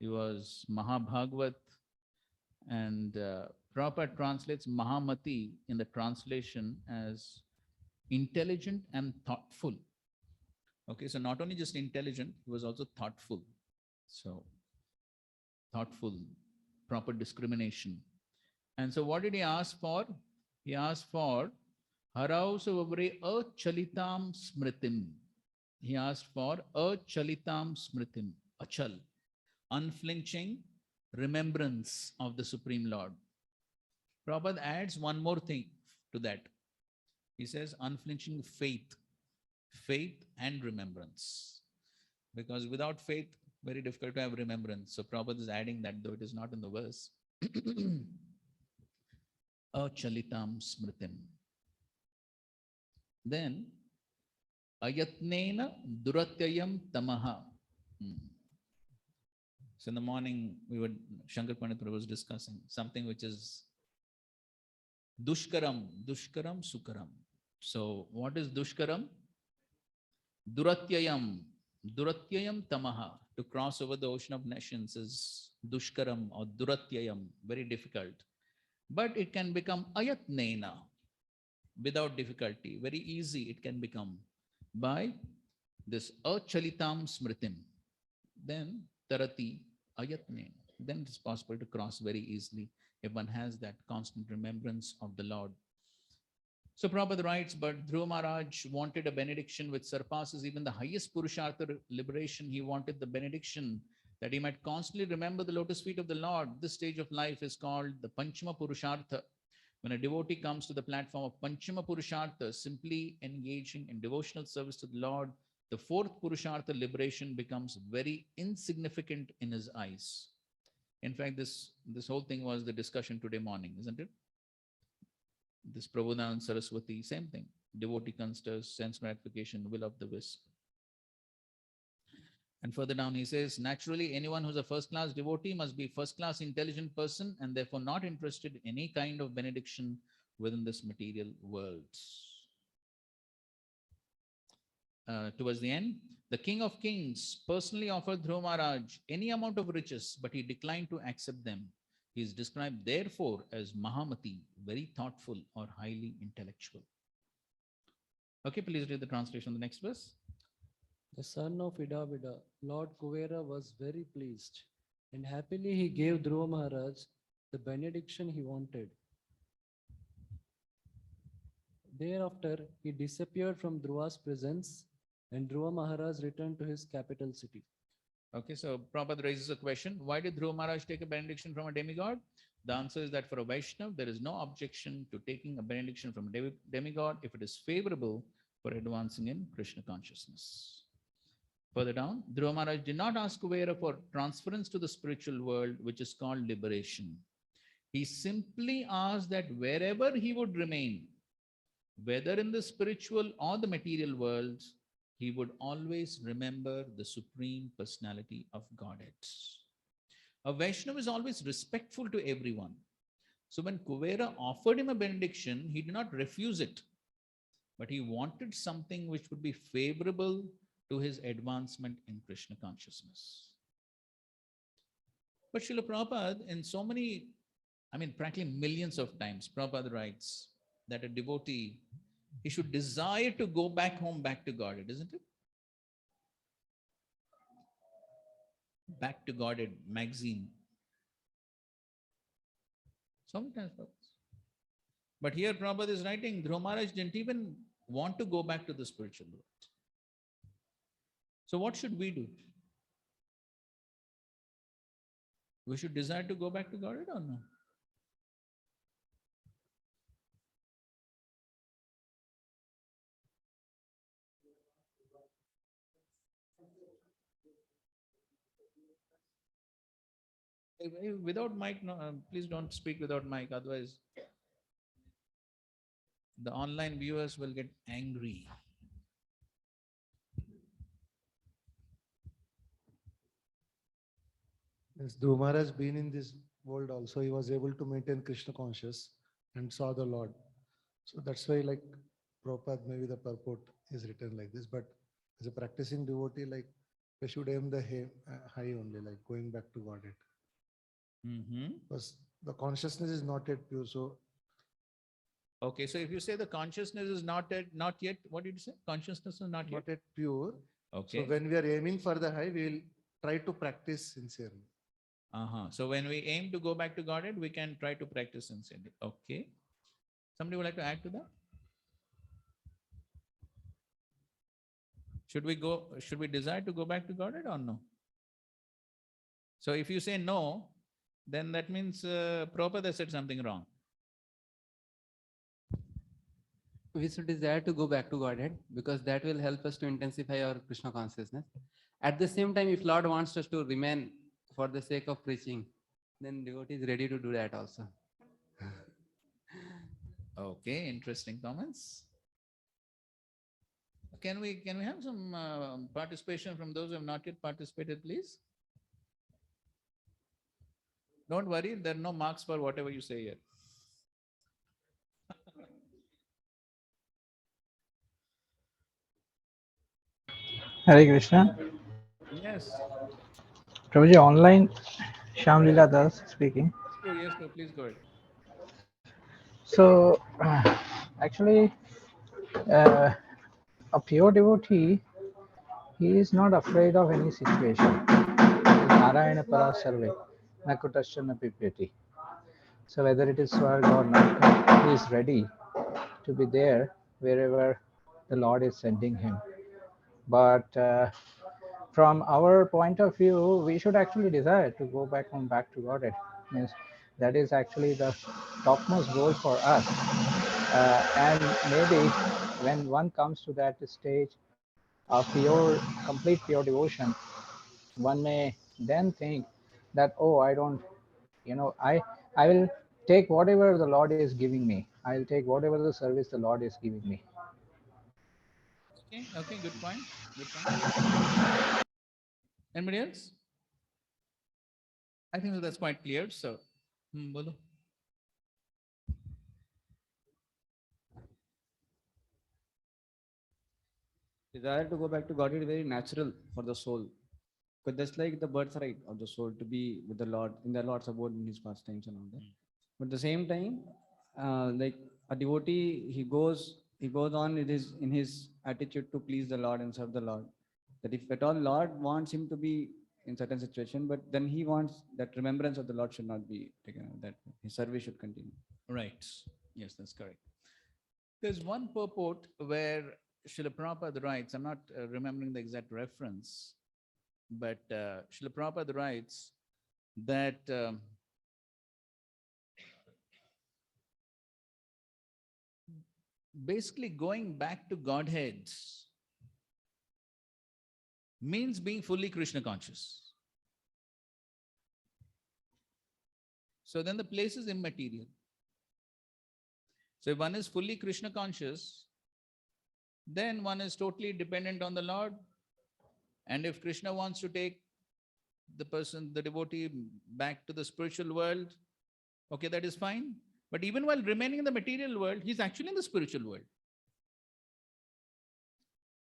he was Mahabhagavat, and Prabhupada translates Mahamati in the translation as intelligent and thoughtful. Okay, so not only just intelligent, he was also thoughtful. So thoughtful, proper discrimination. And so what did he ask for? He asked for Harau Savavre Achalitam Smritim. He asked for Achalitam Smritim, Achal, unflinching remembrance of the Supreme Lord. Prabhupada adds one more thing to that. He says unflinching faith, faith and remembrance. Because without faith, very difficult to have remembrance. So Prabhupada is adding that, though it is not in the verse. Achalitam smritim. Then, ayatnena duratyayam tamaha. So in the morning, Shankar Pandit was discussing something which is dushkaram, sukaram. So what is dushkaram? Duratyayam tamaha. To cross over the ocean of nations is dushkaram or duratyayam, very difficult. But it can become ayatnena, without difficulty. Very easy it can become by this achalitam smritim. Then tarati ayatnena. Then it is possible to cross very easily if one has that constant remembrance of the Lord. So Prabhupada writes, but Dhruva Maharaj wanted a benediction which surpasses even the highest Purushartha liberation. He wanted the benediction that he might constantly remember the lotus feet of the Lord. This stage of life is called the Panchama Purushartha. When a devotee comes to the platform of Panchama Purushartha, simply engaging in devotional service to the Lord, the fourth Purushartha liberation becomes very insignificant in his eyes. In fact, this whole thing was the discussion today morning, isn't it? This Prabodhananda Saraswati, same thing. Devotee considers sense gratification, will of the wisp. And further down he says, naturally, anyone who's a first-class devotee must be first-class intelligent person and therefore not interested in any kind of benediction within this material world. Towards the end, the King of Kings personally offered Dhruva Maharaj any amount of riches, but he declined to accept them. He is described therefore as Mahamati, very thoughtful or highly intellectual. Okay, please read the translation of the next verse. The son of Idavida, Lord Kuvera, was very pleased, and happily he gave Dhruva Maharaj the benediction he wanted. Thereafter, he disappeared from Dhruva's presence, and Dhruva Maharaj returned to his capital city. Okay, so Prabhupada raises a question. Why did Dhruva Maharaj take a benediction from a demigod? The answer is that for a Vaishnava, there is no objection to taking a benediction from a demigod if it is favorable for advancing in Krishna consciousness. Further down, Dhruva Maharaj did not ask Kuvera for transference to the spiritual world, which is called liberation. He simply asked that wherever he would remain, whether in the spiritual or the material worlds, he would always remember the Supreme Personality of Godhead. A Vaishnava is always respectful to everyone. So when Kuvera offered him a benediction, he did not refuse it, but he wanted something which would be favorable to his advancement in Krishna consciousness. But Srila Prabhupada, in so many I mean, practically millions of times, Prabhupada writes that a devotee, he should desire to go back home, back to Godhead, isn't it? Back to Godhead magazine. Sometimes. But here Prabhupada is writing, Dhruva Maharaj didn't even want to go back to the spiritual world. So what should we do? We should desire to go back to Godhead or no? Without mic, no, please don't speak without mic, otherwise the online viewers will get angry. Yes, Dhruva Maharaj been in this world also, he was able to maintain Krishna conscious and saw the Lord. So that's why like Prabhupada, maybe the purport is written like this, but as a practicing devotee, like they should aim the high only, like going back to Godhead. Because the consciousness is not yet pure. So Okay, so if you say the consciousness is not yet, what did you say? Consciousness is not yet pure. Okay. So when we are aiming for the high, we will try to practice sincerely. So when we aim to go back to Godhead, we can try to practice sincerely. Okay. Somebody would like to add to that? Should we desire to go back to Godhead or no? So if you say no, then that means Prabhupada said something wrong. We should desire to go back to Godhead because that will help us to intensify our Krishna consciousness. At the same time, if Lord wants us to remain for the sake of preaching, then devotee is ready to do that also. Okay, interesting comments. Can we have some participation from those who have not yet participated, please? Don't worry, there are no marks for whatever you say here. Hare Krishna. Yes. Prabhuji, online, Shyam Leela Das speaking. Yes, no, please go ahead. So, actually, a pure devotee, he is not afraid of any situation. Narayana para sarve, nakutasya na pipyati. So whether it is Swarg or Naraka, he is ready to be there wherever the Lord is sending him. But from our point of view, we should actually desire to go back home, back to Godhead. Means that is actually the topmost goal for us. And maybe when one comes to that stage of pure, complete pure devotion, one may then think that, oh, I don't, I will take whatever the Lord is giving me. I will take whatever the service the Lord is giving me. Okay, good point. Good point. Anybody else? I think that's quite clear. So, bolo. Desire to go back to God is very natural for the soul. Because that's like the birthright of the soul to be with the Lord, in the Lord's abode in his pastimes and all that. But at the same time, like a devotee, he goes on in his attitude to please the Lord and serve the Lord. That if at all Lord wants him to be in certain situation, but then he wants that remembrance of the Lord should not be taken away, that his service should continue. Right. Yes, that's correct. There's one purport where Srila Prabhupada writes, I'm not remembering the exact reference, but Srila Prabhupada writes that basically going back to Godhead means being fully Krishna conscious. So then the place is immaterial. So if one is fully Krishna conscious, then one is totally dependent on the Lord. And if Krishna wants to take the person, the devotee, back to the spiritual world, okay, that is fine. But even while remaining in the material world, he's actually in the spiritual world.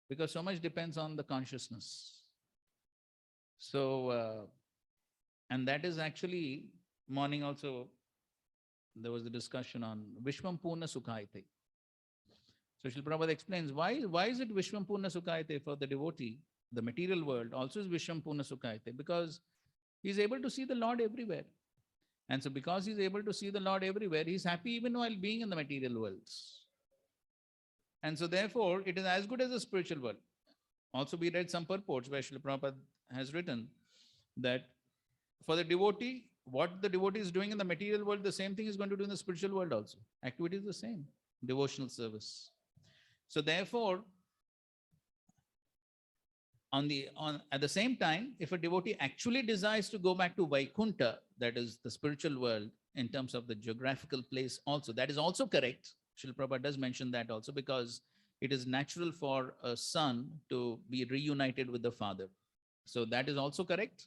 Because so much depends on the consciousness. So, and that is actually, morning also, there was the discussion on Vishwam Purna Sukhaite. So Srila Prabhupada explains why is it Vishwam Purna Sukhaite for the devotee? The material world also is Vishwam Purna Sukhaite because he is able to see the Lord everywhere. And so because he's able to see the Lord everywhere, he's happy even while being in the material worlds. And so therefore, it is as good as the spiritual world. Also, we read some purports where Srila Prabhupada has written that for the devotee, what the devotee is doing in the material world, the same thing is going to do in the spiritual world also. Activity is the same, devotional service. So therefore, at the same time, if a devotee actually desires to go back to Vaikuntha, that is the spiritual world in terms of the geographical place also, that is also correct. Srila Prabhupada does mention that also because it is natural for a son to be reunited with the father. So that is also correct.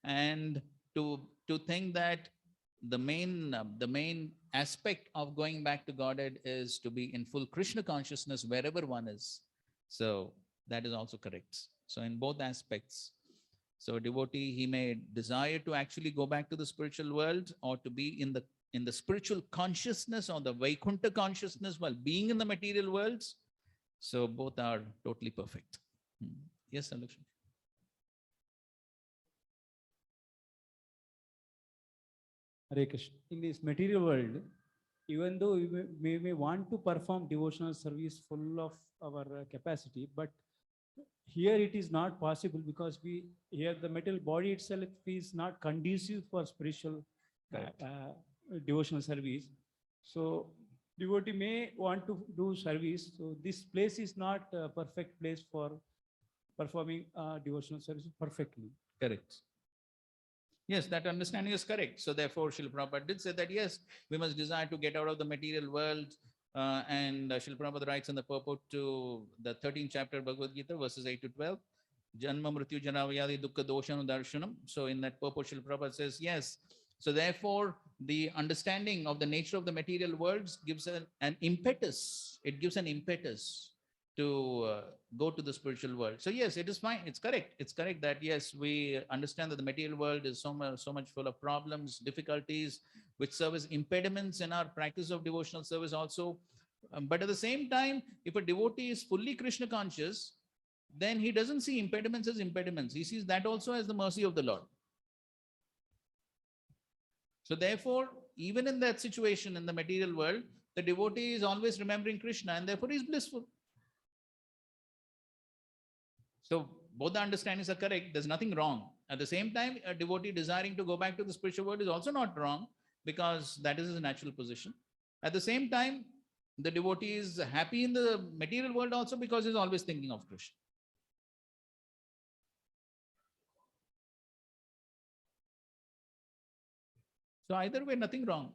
And to think that the main aspect of going back to Godhead is to be in full Krishna consciousness wherever one is. So that is also correct. So in both aspects, so a devotee, he may desire to actually go back to the spiritual world or to be in the spiritual consciousness or the Vaikuntha consciousness while being in the material worlds. So both are totally perfect. Yes, Alakshmi. Hare Krishna. In this material world, even though we may want to perform devotional service full of our capacity, but here it is not possible because here the material body itself is not conducive for spiritual devotional service. So devotee may want to do service. So this place is not a perfect place for performing devotional service perfectly. Correct. Yes, that understanding is correct. So therefore, Srila Prabhupada did say that, yes, we must desire to get out of the material world. And Srila Prabhupada writes in the purport to the 13th chapter of Bhagavad Gita, verses 8 to 12, Janma Mrityu Janavayadi Dukkha Doshanam Darshanam. So in that purport, Srila Prabhupada says, yes. So therefore, the understanding of the nature of the material worlds gives an impetus. It gives an impetus to go to the spiritual world. So yes, it is fine. It's correct. It's correct that yes, we understand that the material world is so much full of problems, difficulties, which serve as impediments in our practice of devotional service also. But at the same time, if a devotee is fully Krishna conscious, then he doesn't see impediments as impediments. He sees that also as the mercy of the Lord. So therefore, even in that situation in the material world, the devotee is always remembering Krishna and therefore he is blissful. So both the understandings are correct. There's nothing wrong. At the same time, a devotee desiring to go back to the spiritual world is also not wrong because that is his natural position. At the same time, the devotee is happy in the material world also because he's always thinking of Krishna. So either way, nothing wrong.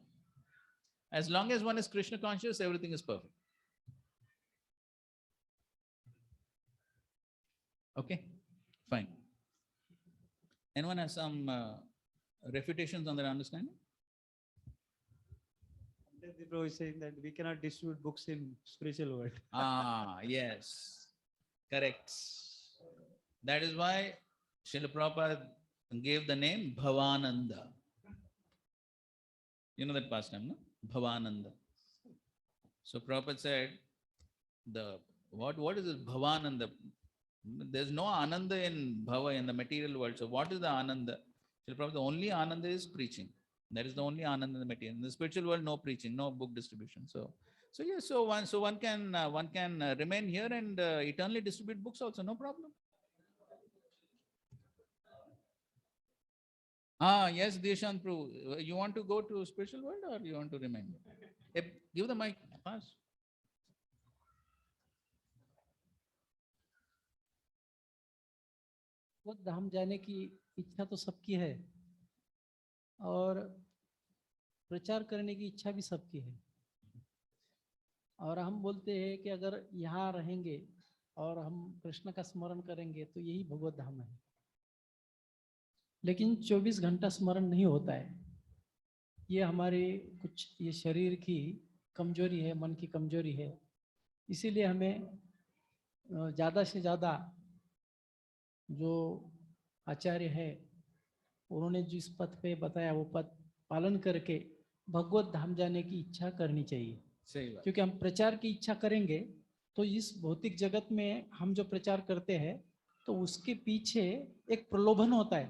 As long as one is Krishna conscious, everything is perfect. Okay, fine. Anyone has some refutations on their understanding? The Prabhu is saying that we cannot distribute books in spiritual world. Yes, correct. That is why Srila Prabhupada gave the name Bhavananda. You know that pastime, no? Bhavananda. So Prabhupada said, what is this Bhavananda? There's no Ananda in Bhava, in the material world. So what is the Ananda? The only Ananda is preaching. That is the only Ananda in the material. In the spiritual world, no preaching, no book distribution. So yes, one can remain here and eternally distribute books also, no problem. Yes, Deshant Prabhu, you want to go to spiritual world or you want to remain? Give the mic, pass. वो धाम जाने की इच्छा तो सबकी है और प्रचार करने की इच्छा भी सबकी है और हम बोलते हैं कि अगर यहाँ रहेंगे और हम कृष्ण का स्मरण करेंगे तो यही भगवत धाम है, लेकिन 24 घंटा स्मरण नहीं होता है। ये हमारे कुछ ये शरीर की कमजोरी है, मन की कमजोरी है, इसीलिए हमें ज़्यादा से ज़्यादा जो आचार्य है उन्होंने जिस पथ पे बताया वो पथ पालन करके भगवत धाम जाने की इच्छा करनी चाहिए। सही बात। क्योंकि हम प्रचार की इच्छा करेंगे तो इस भौतिक जगत में हम जो प्रचार करते हैं तो उसके पीछे एक प्रलोभन होता है।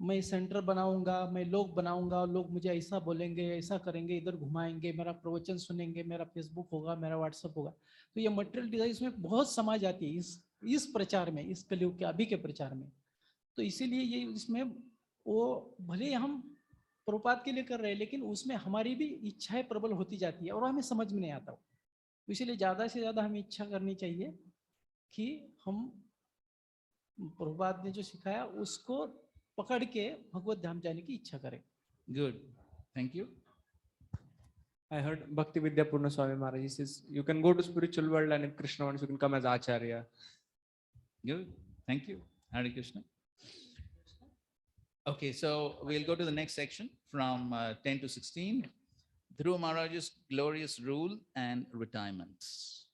मैं सेंटर बनाऊंगा, मैं लोग बनाऊंगा, लोग मुझे ऐसा बोलेंगे, ऐसा करेंगे, इधर घुमाएंगे, मेरा प्रवचन सुनेंगे, मेरा फेसबुक होगा, मेरा व्हाट्सएप होगा। तो ये मटेरियल डिजाइन इसमें बहुत समा जाती है इस प्रचार में, इस कलयुग के अभी के प्रचार में। तो इसीलिए ये इसमें वो भले ही हम प्रभुपाद के लिए कर रहे हैं लेकिन उसमें हमारी भी इच्छाएं प्रबल होती जाती है और हमें समझ में नहीं आता। तो इसीलिए ज्यादा से ज्यादा हमें इच्छा करनी चाहिए कि हम प्रभुपाद ने जो सिखाया उसको पकड़ के भगवत धाम जाने की इच्छा करें। Good. Thank you. I heard Bhakti Vidya Purna Swami Maharaj. He says you can go to spiritual world and if Krishna wants, you can come as Acharya. Good. Thank you. Hare Krishna. Okay, so we'll go to the next section from 10 to 16. Dhruva Maharaj's glorious rule and retirements.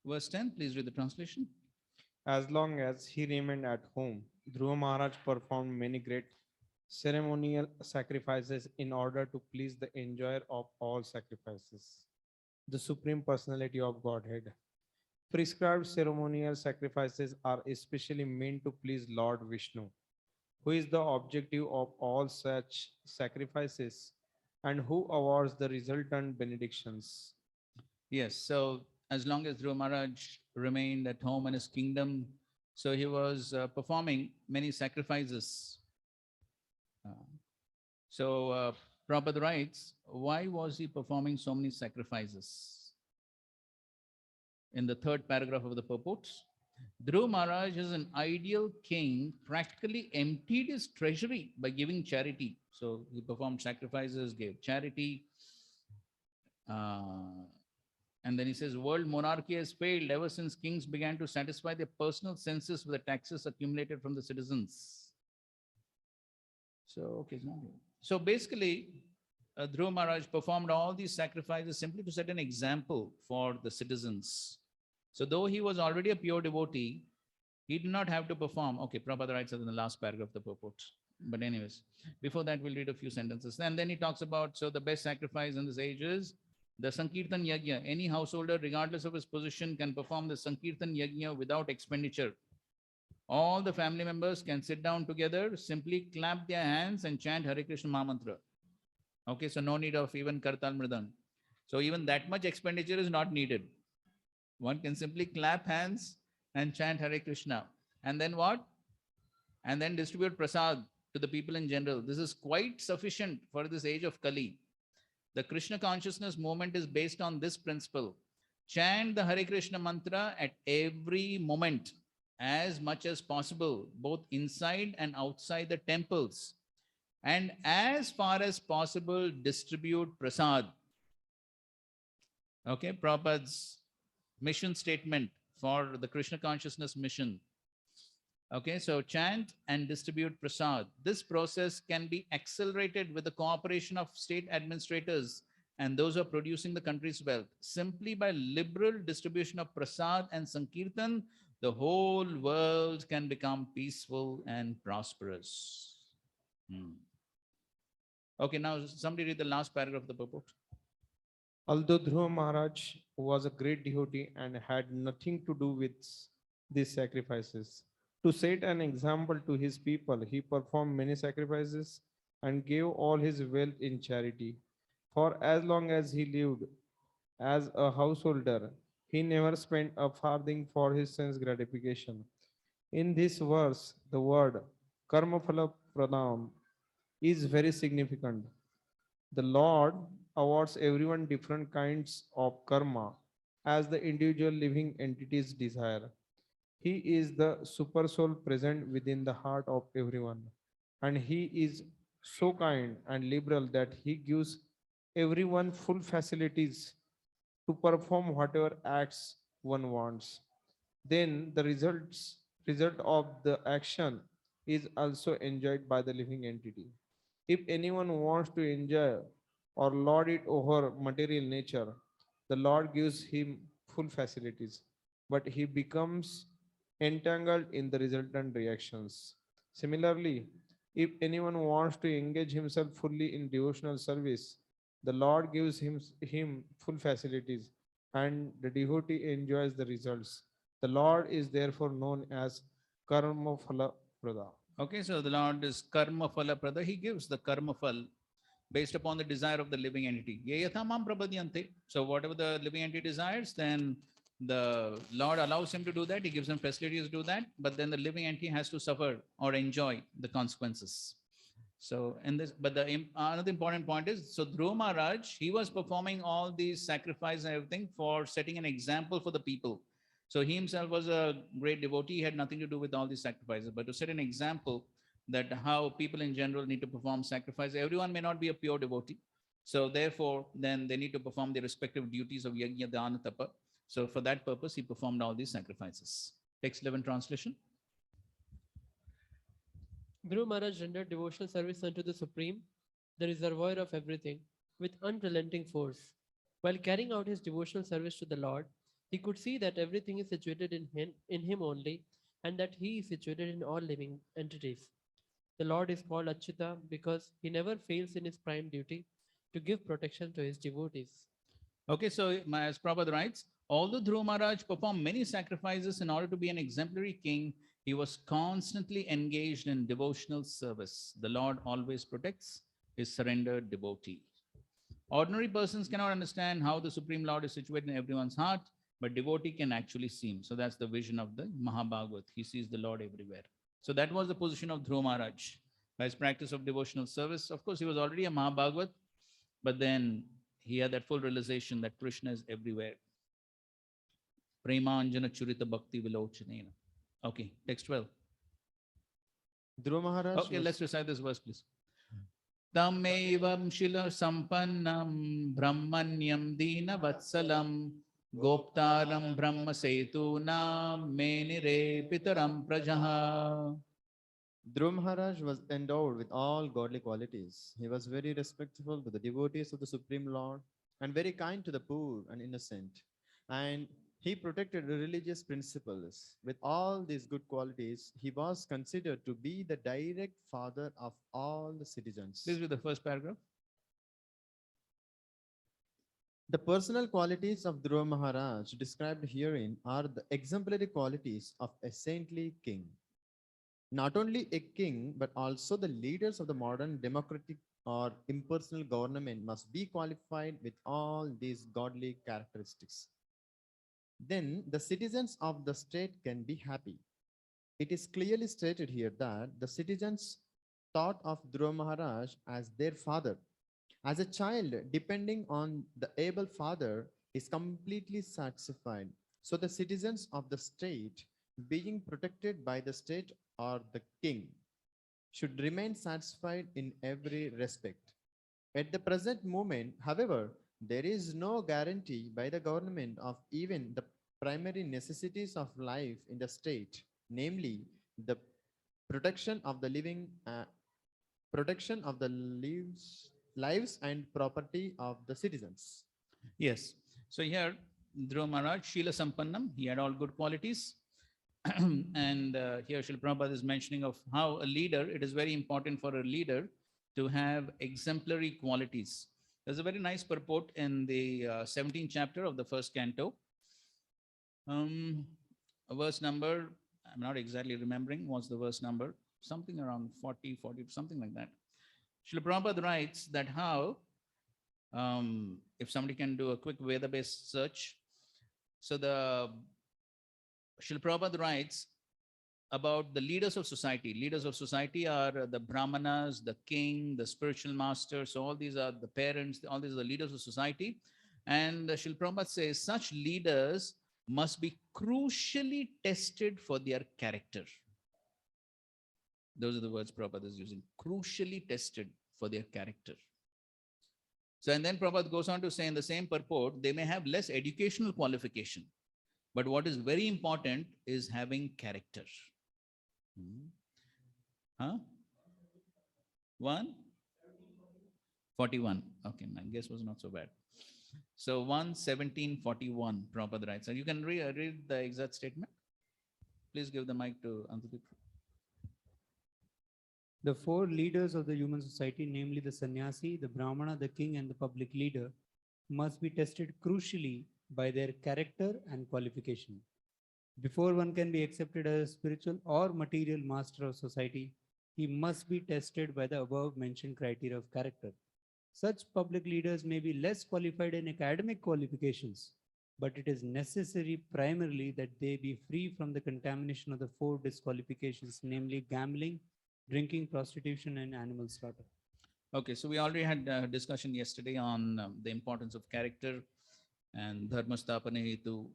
Verse 10, please read the translation. As long as he remained at home, Dhruva Maharaj performed many great ceremonial sacrifices in order to please the enjoyer of all sacrifices, the Supreme Personality of Godhead. Prescribed ceremonial sacrifices are especially meant to please Lord Vishnu, who is the objective of all such sacrifices and who awards the resultant benedictions. Yes, so as long as Dhruva Maharaj remained at home in his kingdom, so he was performing many sacrifices. Prabhupada writes, why was he performing so many sacrifices? In the third paragraph of the purport, Dhruva Maharaj is an ideal king, practically emptied his treasury by giving charity. So he performed sacrifices, gave charity. And then he says, world monarchy has failed ever since kings began to satisfy their personal senses with the taxes accumulated from the citizens. So basically, Dhruva Maharaj performed all these sacrifices simply to set an example for the citizens. So though he was already a pure devotee, he did not have to perform. Okay, Prabhupada writes that in the last paragraph of the purport. But anyways, before that, we'll read a few sentences. And then he talks about, so the best sacrifice in this age is the Sankirtan Yajna. Any householder, regardless of his position, can perform the Sankirtan Yajna without expenditure. All the family members can sit down together, simply clap their hands and chant Hare Krishna Mahamantra. Okay, so no need of even Kartal Mridan. So even that much expenditure is not needed. One can simply clap hands and chant Hare Krishna. And then what? And then distribute prasad to the people in general. This is quite sufficient for this age of Kali. The Krishna consciousness movement is based on this principle. Chant the Hare Krishna mantra at every moment, as much as possible, both inside and outside the temples. And as far as possible, distribute prasad. Okay, Prabhupada's mission statement for the Krishna consciousness mission. Okay, so chant and distribute prasad. This process can be accelerated with the cooperation of state administrators and those who are producing the country's wealth. Simply by liberal distribution of prasad and sankirtan, the whole world can become peaceful and prosperous. Okay, now somebody read the last paragraph of the purport. Although Dhruva Maharaj was a great devotee and had nothing to do with these sacrifices, to set an example to his people, he performed many sacrifices and gave all his wealth in charity. For as long as he lived as a householder, he never spent a farthing for his sense gratification. In this verse, the word karmaphala pradam is very significant. The Lord awards everyone different kinds of karma as the individual living entities desire. He is the super soul present within the heart of everyone, and he is so kind and liberal that he gives everyone full facilities to perform whatever acts one wants. Then the result of the action is also enjoyed by the living entity. If anyone wants to enjoy or lord it over material nature, the Lord gives him full facilities, but he becomes entangled in the resultant reactions. Similarly, If anyone wants to engage himself fully in devotional service, the Lord gives him full facilities and the devotee enjoys the results. The Lord is therefore known as Karma Phala Prada. Okay, so the Lord is karma phala prada. He gives the karma phal based upon the desire of the living entity. Ye yatha mam prapadyante. So whatever the living entity desires, then the Lord allows him to do that. He gives him facilities to do that. But then the living entity has to suffer or enjoy the consequences. So in this, but another important point is, so Dhruva Maharaj, he was performing all these sacrifices and everything for setting an example for the people. So he himself was a great devotee. He had nothing to do with all these sacrifices, but to set an example that how people in general need to perform sacrifice. Everyone may not be a pure devotee. So therefore, then they need to perform their respective duties of yajna, dana, tapa. So for that purpose, he performed all these sacrifices. Text 11 translation. Dhruva Maharaj rendered devotional service unto the Supreme, the reservoir of everything, with unrelenting force. While carrying out his devotional service to the Lord, he could see that everything is situated in him only, and that he is situated in all living entities. The Lord is called Achyuta because he never fails in his prime duty to give protection to his devotees. Okay, so as Prabhupada writes, although Dhruva Maharaj performed many sacrifices in order to be an exemplary king, he was constantly engaged in devotional service. The Lord always protects his surrendered devotee. Ordinary persons cannot understand how the Supreme Lord is situated in everyone's heart, but devotee can actually see him. So that's the vision of the Mahabhagavat. He sees the Lord everywhere. So that was the position of Dhruva Maharaj. By his practice of devotional service, of course, he was already a Mahabhagavat, but then he had that full realization that Krishna is everywhere. Premanjana Churita Bhakti Vilochanena. Okay, text 12. Dhruva Maharaj. Okay, let's recite this verse, please. Tamevam Shila Sampannam Brahmanyam Dina Vatsalam Goptaram Brahma Setuna Menire Pitaram Prajaha. Dhruva Maharaj was endowed with all godly qualities. He was very respectful to the devotees of the Supreme Lord and very kind to the poor and innocent. And he protected religious principles. With all these good qualities, he was considered to be the direct father of all the citizens. Please read the first paragraph. The personal qualities of Dhruva Maharaj described herein are the exemplary qualities of a saintly king. Not only a king, but also the leaders of the modern democratic or impersonal government must be qualified with all these godly characteristics. Then the citizens of the state can be happy. It is clearly stated here that the citizens thought of Dhruva Maharaj as their father. As a child, depending on the able father, is completely satisfied. So the citizens of the state, being protected by the state or the king, should remain satisfied in every respect. At the present moment, however, there is no guarantee by the government of even the primary necessities of life in the state, namely the protection of the living, lives and property of the citizens. Yes. So here, Dhruva Maharaj, Shila Sampannam, he had all good qualities. And here Srila Prabhupada is mentioning of how a leader, it is very important for a leader to have exemplary qualities. There's a very nice purport in the 17th chapter of the first canto. A verse number, I'm not exactly remembering what's the verse number, something around 40, something like that. Srila Prabhupada writes that how, if somebody can do a quick Veda-based search. So the Srila Prabhupada writes about the leaders of society. Leaders of society are the Brahmanas, the king, the spiritual master. So all these are the parents, all these are the leaders of society. And Srila Prabhupada says such leaders must be crucially tested for their character. Those are the words Prabhupada is using, crucially tested for their character. So, and then Prabhupada goes on to say in the same purport, they may have less educational qualification, but what is very important is having character. Huh? 1:41. Okay, my guess was not so bad. So 1:17:41, Prabhupada writes. So you can read the exact statement. Please give the mic to Antudip. The four leaders of the human society, namely the sannyasi, the brahmana, the king, and the public leader, must be tested crucially by their character and qualification. Before one can be accepted as a spiritual or material master of society, he must be tested by the above mentioned criteria of character. Such public leaders may be less qualified in academic qualifications, but it is necessary primarily that they be free from the contamination of the four disqualifications, namely gambling, drinking, prostitution, and animal slaughter. Okay, so we already had a discussion yesterday on the importance of character and dharma stapane hetu,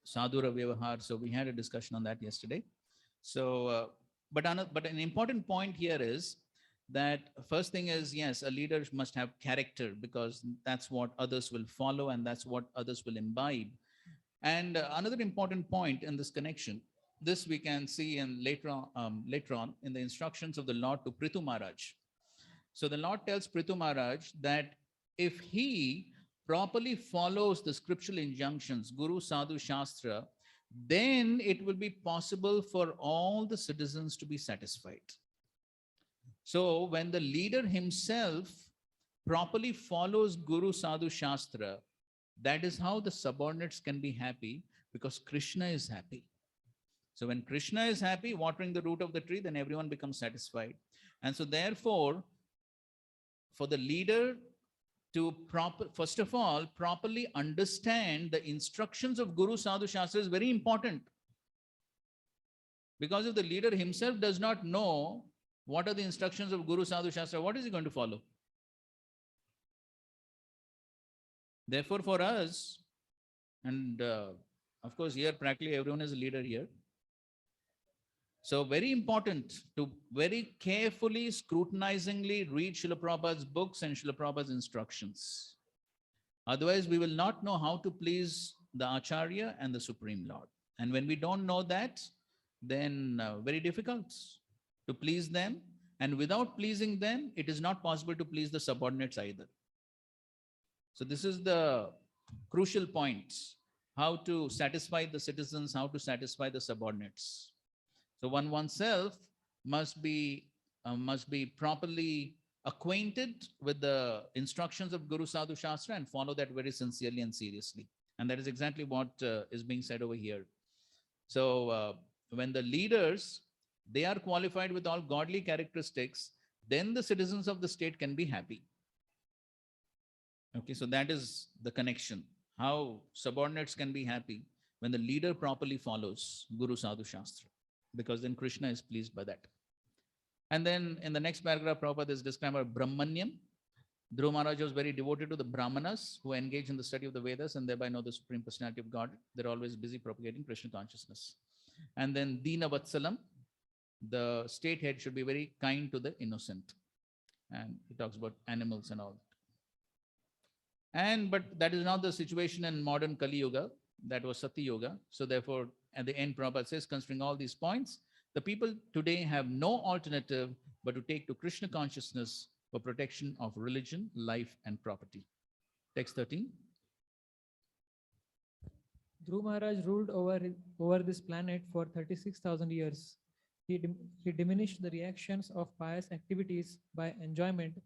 sadhura vyavahar. So we had a discussion on that yesterday. So, but an important point here is that first thing is, yes, a leader must have character because that's what others will follow and that's what others will imbibe. And another important point in this connection, this we can see in later on in the instructions of the Lord to Prithu Maharaj. So the Lord tells Prithu Maharaj that if he properly follows the scriptural injunctions, Guru, Sadhu, Shastra, then it will be possible for all the citizens to be satisfied. So when the leader himself properly follows Guru, Sadhu, Shastra, that is how the subordinates can be happy because Krishna is happy. So when Krishna is happy, watering the root of the tree, then everyone becomes satisfied. And so therefore, for the leader to first of all, properly understand the instructions of Guru, Sadhu, Shastra is very important. Because if the leader himself does not know what are the instructions of Guru, Sadhu, Shastra, what is he going to follow? Therefore, for us, and of course, here practically everyone is a leader here. So very important to very carefully, scrutinizingly read Srila Prabhupada's books and Srila Prabhupada's instructions. Otherwise, we will not know how to please the Acharya and the Supreme Lord. And when we don't know that, then very difficult to please them. And without pleasing them, it is not possible to please the subordinates either. So this is the crucial point, how to satisfy the citizens, how to satisfy the subordinates. So one oneself must be properly acquainted with the instructions of Guru, Sadhu, Shastra and follow that very sincerely and seriously. And that is exactly what is being said over here. So when the leaders, they are qualified with all godly characteristics, then the citizens of the state can be happy. Okay, so that is the connection. How subordinates can be happy when the leader properly follows Guru, Sadhu, Shastra, because then Krishna is pleased by that. And then in the next paragraph, Prabhupada is described as Brahmanyam. Dhruva Maharaj was very devoted to the Brahmanas who engage in the study of the Vedas and thereby know the Supreme Personality of God. They're always busy propagating Krishna consciousness. And then Dina Vatsalam, the state head should be very kind to the innocent. And he talks about animals and all. But that is not the situation in modern Kali Yuga. That was Sati Yoga. So therefore, at the end, Prabhupada says, considering all these points, the people today have no alternative but to take to Krishna consciousness for protection of religion, life, and property. Text 13. Dhruva Maharaj ruled over this planet for 36,000 years. He diminished the reactions of pious activities by enjoyment,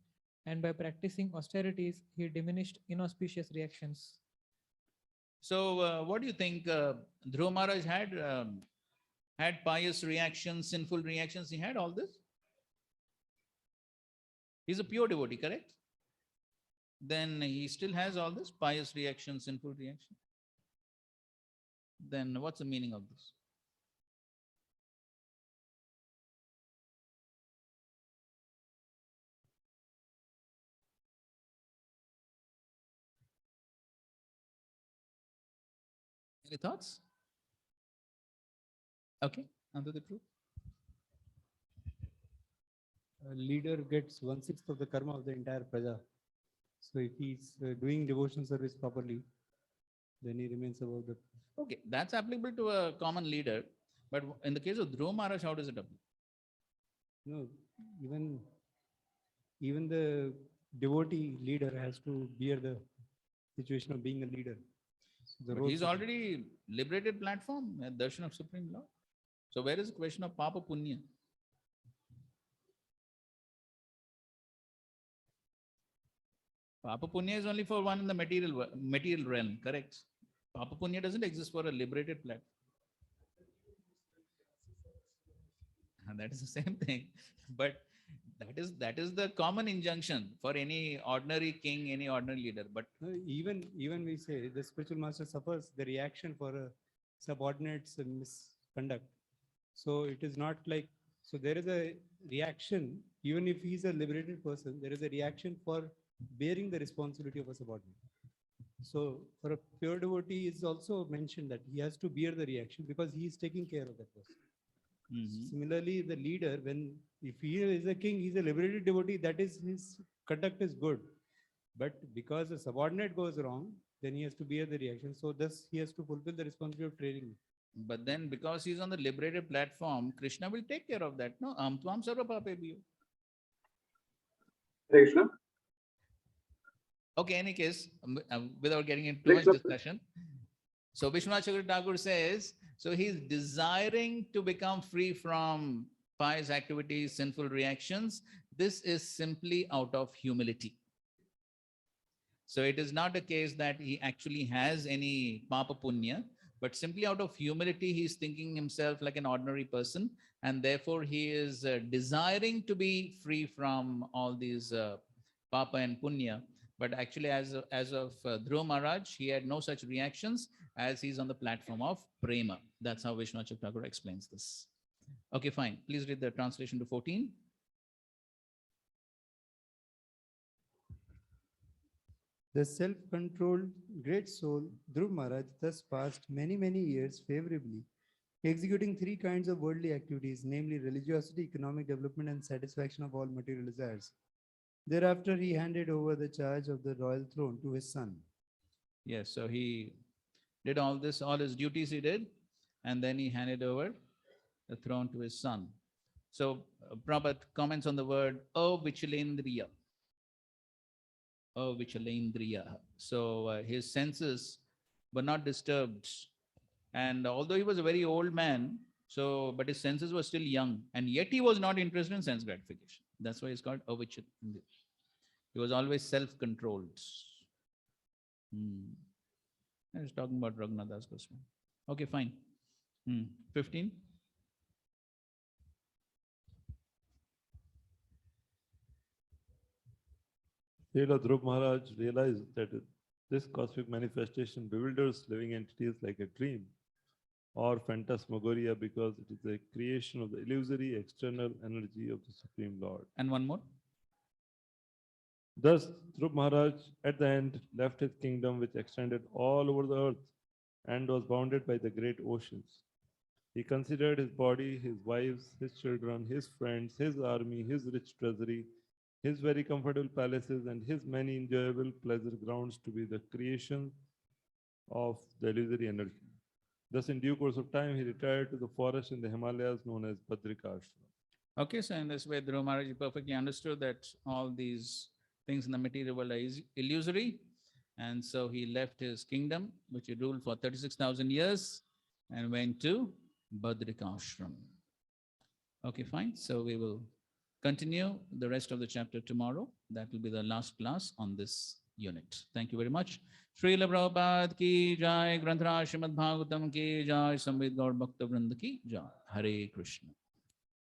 and by practicing austerities, he diminished inauspicious reactions. So what do you think? Dhruva Maharaj had pious reactions, sinful reactions. He had all this. He's a pure devotee, correct? Then he still has all this pious reaction, sinful reaction. Then what's the meaning of this? Any thoughts? Okay, under the truth. A leader gets 1/6 of the karma of the entire praja. So if he's doing devotion service properly, then he remains above the. Okay, that's applicable to a common leader. But in the case of Dhruva Maharaj, how does it apply? No, even the devotee leader has to bear the situation of being a leader. So But he's already liberated platform at Darshan of Supreme Lord. So where is the question of Papa Punya? Papa Punya is only for one in the material realm, correct? Papa Punya doesn't exist for a liberated platform. And that is the same thing. But that is the common injunction for any ordinary king, any ordinary leader. But Even we say the spiritual master suffers the reaction for a subordinate's misconduct. So it is not like, so there is a reaction, even if he's a liberated person, there is a reaction for bearing the responsibility of a subordinate. So for a pure devotee, it's also mentioned that he has to bear the reaction because he is taking care of that person. Similarly, the leader, if he is a king, he's a liberated devotee, that is his conduct is good. But because a subordinate goes wrong, then he has to bear the reaction. So thus he has to fulfill the responsibility of training. But then because he's on the liberated platform, Krishna will take care of that. No, tvam sarva papebhyo. Krishna. Okay, any case, without getting into too much discussion. So Vishwanath Chakravarti Thakur says, so he's desiring to become free from pious activities, sinful reactions. This is simply out of humility. So it is not a case that he actually has any papa punya, but simply out of humility, he's thinking himself like an ordinary person. And therefore he is desiring to be free from all these papa and punya. But actually, as of Dhruva Maharaj, he had no such reactions as he's on the platform of prema. That's how Vishwanath Chakravarti Thakur explains this. Okay, fine. Please read the translation to 14. The self-controlled great soul, Dhruva Maharaj, thus passed many years favorably, executing three kinds of worldly activities, namely religiosity, economic development, and satisfaction of all material desires. Thereafter, he handed over the charge of the royal throne to his son. Yes, so he did all this, all his duties he did, and then he handed over the throne to his son. So Prabhupada comments on the word avichalendriya. Avichalendriya. So his senses were not disturbed. And although he was a very old man, but his senses were still young, and yet he was not interested in sense gratification. That's why it's called avichalendriya. He was always self-controlled. I was talking about Raghunath Das Goswami. Okay, fine. 15. Srila Dhruva Maharaj realized that this cosmic manifestation bewilders living entities like a dream or phantasmagoria because it is a creation of the illusory external energy of the Supreme Lord. And one more. Thus, Dhruva Maharaj at the end left his kingdom, which extended all over the earth and was bounded by the great oceans. He considered his body, his wives, his children, his friends, his army, his rich treasury, his very comfortable palaces, and his many enjoyable pleasure grounds to be the creation of the illusory energy. Thus, in due course of time, he retired to the forest in the Himalayas known as Badrika Ashram. Okay, so in this way, Dhruva Maharaj perfectly understood that all these things in the material world are illusory. And so he left his kingdom, which he ruled for 36,000 years, and went to Badrika Ashram. Okay, fine. So we will continue the rest of the chapter tomorrow. That will be the last class on this unit. Thank you very much. Srila Prabhupada ki jai, Granthra Srimad Bhagavatam ki jai, Samved Gaur Bhakta Vrinda ki jai. Hare Krishna.